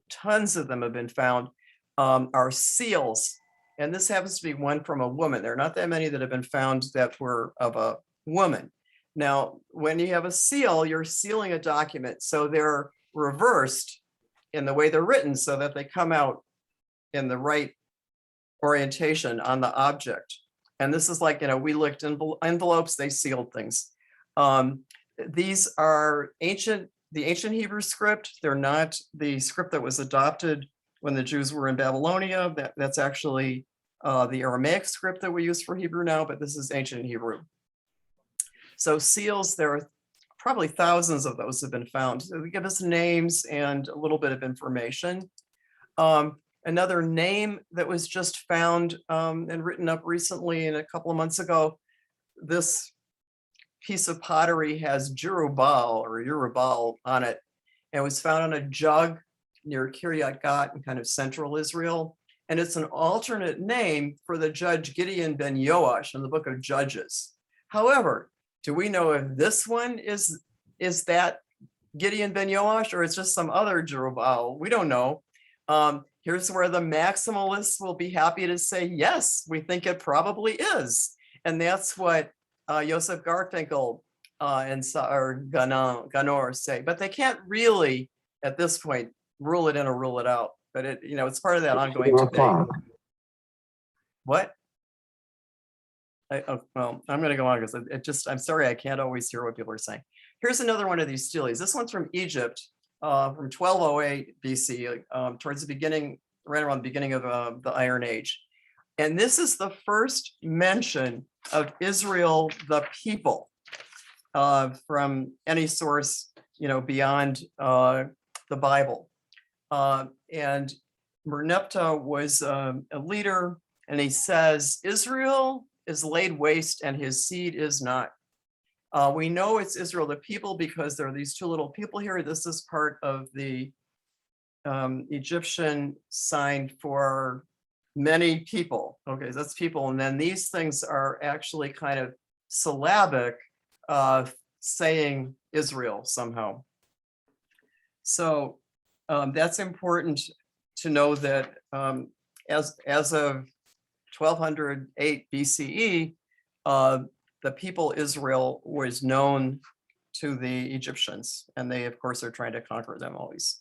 tons of them have been found, are seals. And this happens to be one from a woman. There are not that many that have been found that were of a woman. Now, when you have a seal, you're sealing a document. So they're reversed in the way they're written so that they come out in the right orientation on the object. And this is like, you know, we licked envelopes, they sealed things. These are the ancient Hebrew script. They're not the script that was adopted when the Jews were in Babylonia. That's actually the Aramaic script that we use for Hebrew now, but this is ancient Hebrew. So seals, there are probably thousands of those have been found. So they give us names and a little bit of information. Another name that was just found and written up recently and a couple of months ago, this piece of pottery has Jerubal on it. And it was found on a jug near Kiryat Gat in kind of central Israel. And it's an alternate name for the judge Gideon ben Yoash in the book of Judges. However, do we know if this one is that Gideon ben Yoash, or it's just some other Jerubal? We don't know. Here's where the maximalists will be happy to say, yes, we think it probably is. And that's what Joseph Garfinkel and Ganor say, but they can't really, at this point, rule it in or rule it out. But it's part of that ongoing debate. What? Well, I'm going to go on because I'm sorry, I can't always hear what people are saying. Here's another one of these steles. This one's from Egypt, from 1208 BC, towards the beginning, right around the beginning of the Iron Age. And this is the first mention of Israel, the people, from any source, beyond the Bible. And Merneptah was a leader, and he says, Israel is laid waste and his seed is not. We know it's Israel, the people, because there are these two little people here. This is part of the Egyptian sign for many people. Okay, that's people. And then these things are actually kind of syllabic, saying Israel somehow. So that's important to know that as of 1208 BCE, the people Israel was known to the Egyptians, and they, of course, are trying to conquer them always.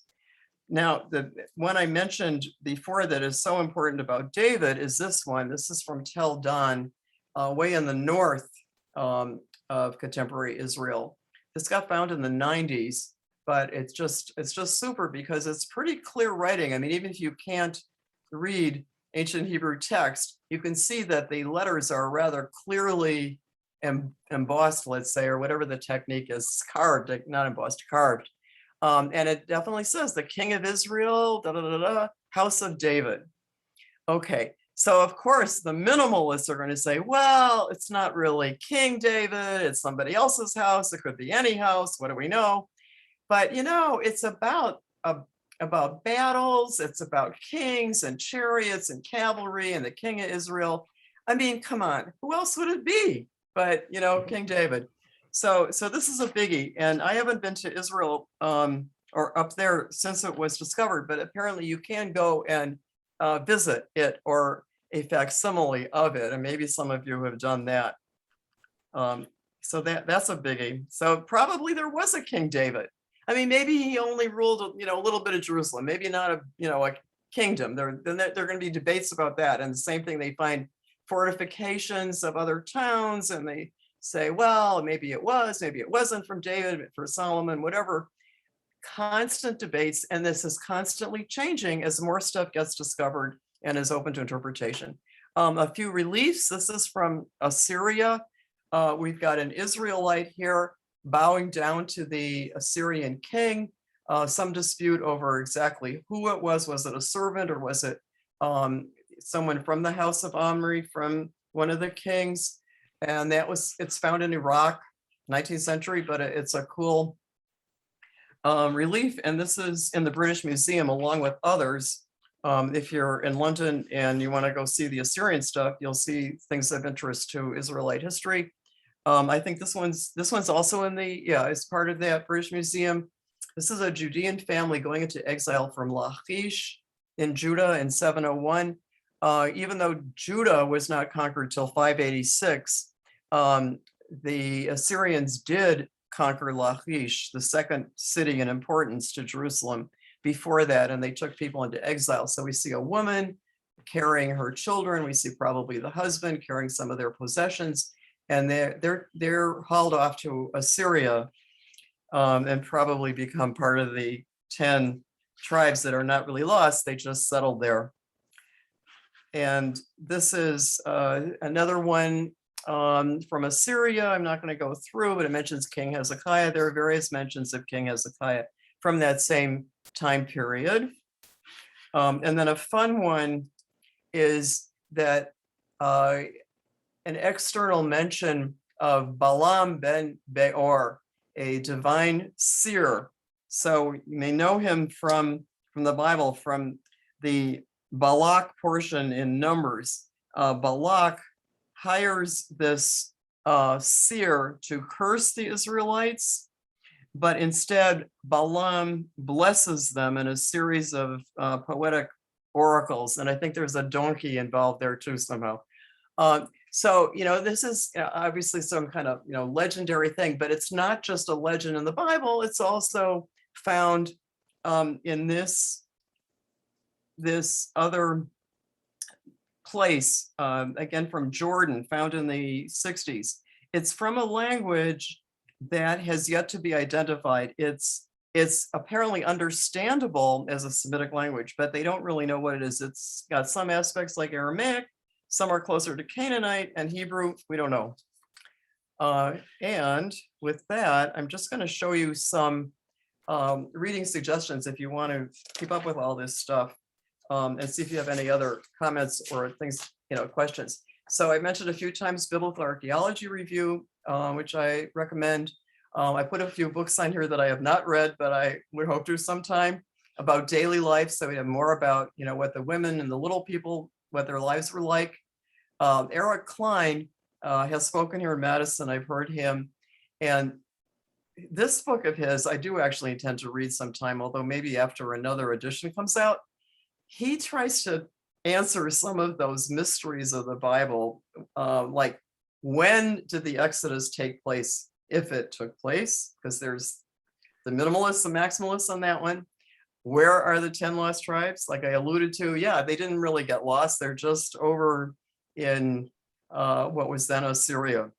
Now, the one I mentioned before that is so important about David is this one. This is from Tel Dan, way in the north of contemporary Israel. This got found in the 90s, but it's just super because it's pretty clear writing. I mean, even if you can't read ancient Hebrew text, you can see that the letters are rather clearly embossed, let's say, or whatever the technique is, carved, not embossed, carved. And it definitely says the King of Israel, House of David. Okay, so of course the minimalists are going to say, well, it's not really King David, it's somebody else's house, it could be any house, what do we know? But it's about battles, it's about kings and chariots and cavalry and the King of Israel. I mean, come on, who else would it be but King David? So this is a biggie, and I haven't been to Israel or up there since it was discovered, but apparently you can go and visit it or a facsimile of it, and maybe some of you have done that. So that's a biggie. So probably there was a King David. I mean, maybe he only ruled a little bit of Jerusalem, maybe not a kingdom. There are going to be debates about that, and the same thing, they find fortifications of other towns, and they say, well, maybe it was, maybe it wasn't from David, for Solomon, whatever. Constant debates, and this is constantly changing as more stuff gets discovered and is open to interpretation. A few reliefs. This is from Assyria. We've got an Israelite here bowing down to the Assyrian king. Some dispute over exactly who it was. Was it a servant, or was it someone from the house of Omri, from one of the kings? And it's found in Iraq, 19th century, but it's a cool relief. And this is in the British Museum along with others. If you're in London and you want to go see the Assyrian stuff, you'll see things of interest to Israelite history. I think this one's also in it's part of that British Museum. This is a Judean family going into exile from Lachish in Judah in 701. Even though Judah was not conquered till 586, the Assyrians did conquer Lachish, the second city in importance to Jerusalem before that, and they took people into exile. So we see a woman carrying her children. We see probably the husband carrying some of their possessions, and they're hauled off to Assyria and probably become part of the 10 tribes that are not really lost. They just settled there. And this is another one from Assyria. I'm not going to go through, but it mentions King Hezekiah. There are various mentions of King Hezekiah from that same time period. And then a fun one is that an external mention of Balaam ben Beor, a divine seer. So you may know him from the Bible, from the Balak portion in Numbers. Balak hires this seer to curse the Israelites, but instead Balaam blesses them in a series of poetic oracles. And I think there's a donkey involved there too somehow. So, this is obviously some kind of, legendary thing, but it's not just a legend in the Bible. It's also found in this other place, again, from Jordan, found in the 60s. It's from a language that has yet to be identified. It's apparently understandable as a Semitic language, but they don't really know what it is. It's got some aspects like Aramaic, some are closer to Canaanite, and Hebrew, we don't know. And with that, I'm just going to show you some reading suggestions if you want to keep up with all this stuff, and see if you have any other comments or things, questions. So I mentioned a few times Biblical Archaeology Review, which I recommend. I put a few books on here that I have not read, but I would hope to sometime, about daily life. So we have more about, what the women and the little people, what their lives were like. Eric Klein has spoken here in Madison. I've heard him. And this book of his, I do actually intend to read sometime, although maybe after another edition comes out. He tries to answer some of those mysteries of the Bible, like when did the Exodus take place, if it took place, because there's the minimalists and maximalists on that one. Where are the 10 lost tribes? Like I alluded to, yeah, they didn't really get lost. They're just over in what was then Assyria,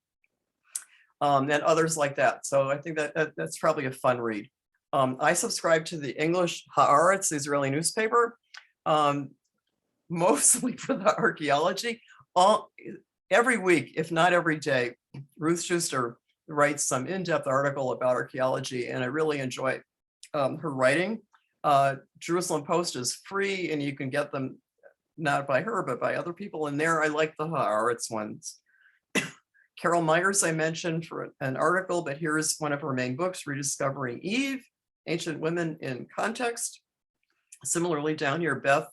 and others like that. So I think that's probably a fun read. I subscribe to the English Haaretz, the Israeli newspaper, mostly for the archaeology. Every week, if not every day, Ruth Schuster writes some in-depth article about archaeology, and I really enjoy her writing. Jerusalem Post is free, and you can get them not by her, but by other people in there. I like the Haaretz ones. Carol Myers I mentioned for an article, but here's one of her main books, Rediscovering Eve, Ancient Women in Context. Similarly, down here, Beth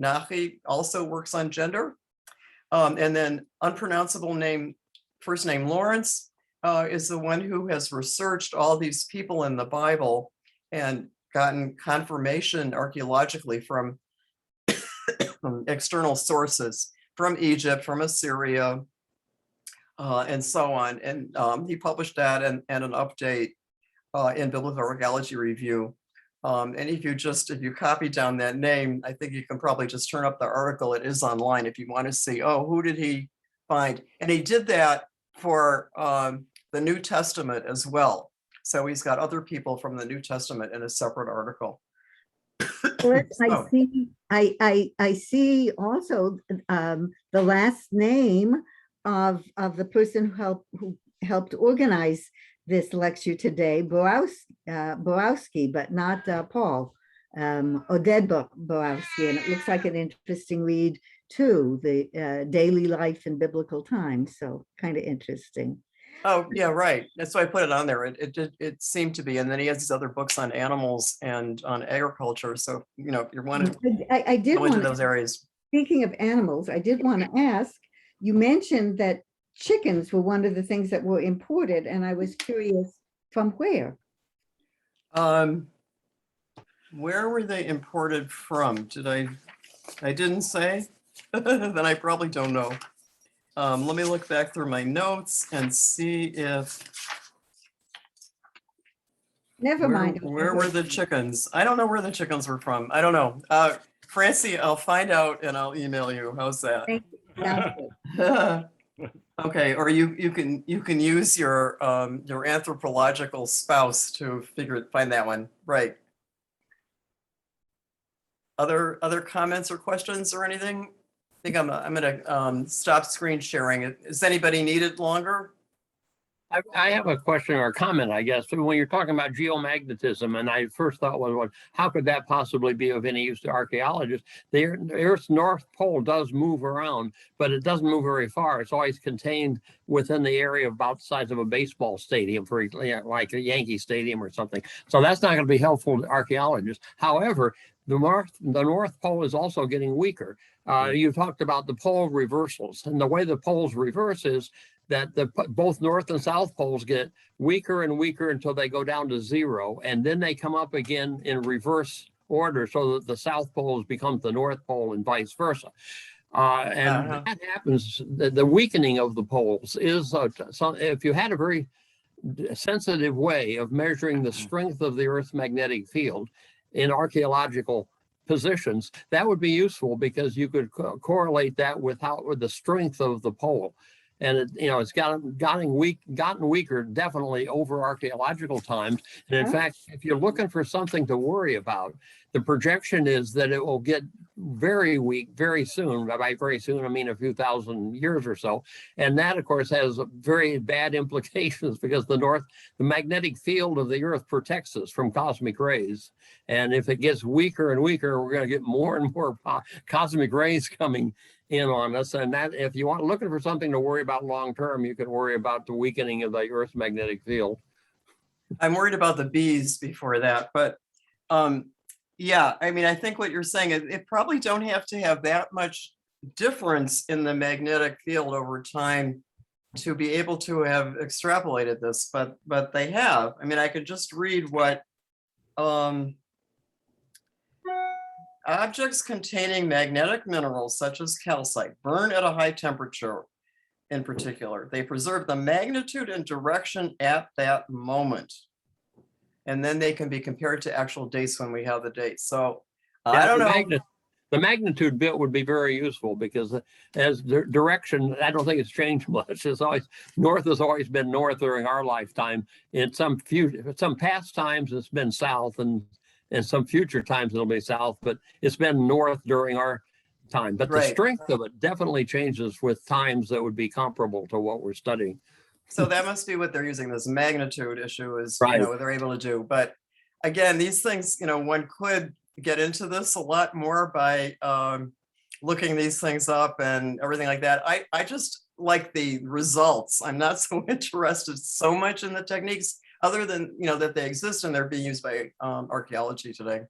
Nahi also works on gender. And then unpronounceable name, first name Lawrence, is the one who has researched all these people in the Bible and gotten confirmation archaeologically from external sources, from Egypt, from Assyria, and so on. And he published that and an update in Biblical Archaeology Review. And if you copy down that name, I think you can probably just turn up the article. It is online if you want to see, oh, who did he find? And he did that for the New Testament as well. So he's got other people from the New Testament in a separate article. I see also the last name of the person who helped organize this lecture today, Borowski, but not Paul, Oded Borowski, and it looks like an interesting read too, the daily life in biblical times. So kind of interesting. Oh yeah, right. That's why I put it on there. It seemed to be, and then he has these other books on animals and on agriculture. So if you want to I did go into those areas. Speaking of animals, I did want to ask. You mentioned that chickens were one of the things that were imported, and I was curious from where. Where were they imported from? I didn't say. Then I probably don't know. Let me look back through my notes and see if. Never mind. Where were the chickens? I don't know where the chickens were from. I don't know. Francie, I'll find out and I'll email you. How's that? Thank you. Okay, or you can use your anthropological spouse to find that one. Right. Other comments or questions or anything? I think I'm gonna stop screen sharing. Is anybody needed longer? I have a question or a comment, I guess. When you're talking about geomagnetism, and I first thought was, well, how could that possibly be of any use to archaeologists? The Earth's North Pole does move around, but it doesn't move very far. It's always contained within the area about the size of a baseball stadium, for like a Yankee Stadium or something. So that's not going to be helpful to archaeologists. However, the North Pole is also getting weaker. You talked about the pole reversals, and the way the poles reverse is that both North and South poles get weaker and weaker until they go down to zero, and then they come up again in reverse order so that the South Pole becomes the North Pole and vice versa. That happens, the weakening of the poles is, if you had a very sensitive way of measuring the strength of the Earth's magnetic field in archaeological positions, that would be useful because you could correlate that with the strength of the pole. And it's gotten weaker definitely over archaeological times. And in fact, if you're looking for something to worry about, the projection is that it will get very weak very soon. By very soon, I mean a few thousand years or so. And that, of course, has very bad implications because the magnetic field of the Earth protects us from cosmic rays. And if it gets weaker and weaker, we're going to get more and more cosmic rays coming in on us. And that, if you want looking for something to worry about long term, you can worry about the weakening of the Earth's magnetic field. I'm worried about the bees before that, but yeah, I mean, I think what you're saying is it probably don't have to have that much difference in the magnetic field over time to be able to have extrapolated this, but they have. I mean, I could just read what objects containing magnetic minerals such as calcite burn at a high temperature. In particular, they preserve the magnitude and direction at that moment. And then they can be compared to actual dates when we have the dates. So I don't know. The magnitude bit would be very useful because as direction, I don't think it's changed much. It's always north has always been north during our lifetime. In some past times, it's been south, and in some future times it'll be south, but it's been north during our time. But the strength of it definitely changes with times that would be comparable to what we're studying. So that must be what they're using. This magnitude issue is, what they're able to do. But again, these things, one could get into this a lot more by looking these things up and everything like that. I just like the results. I'm not so interested so much in the techniques other than, that they exist and they're being used by archaeology today.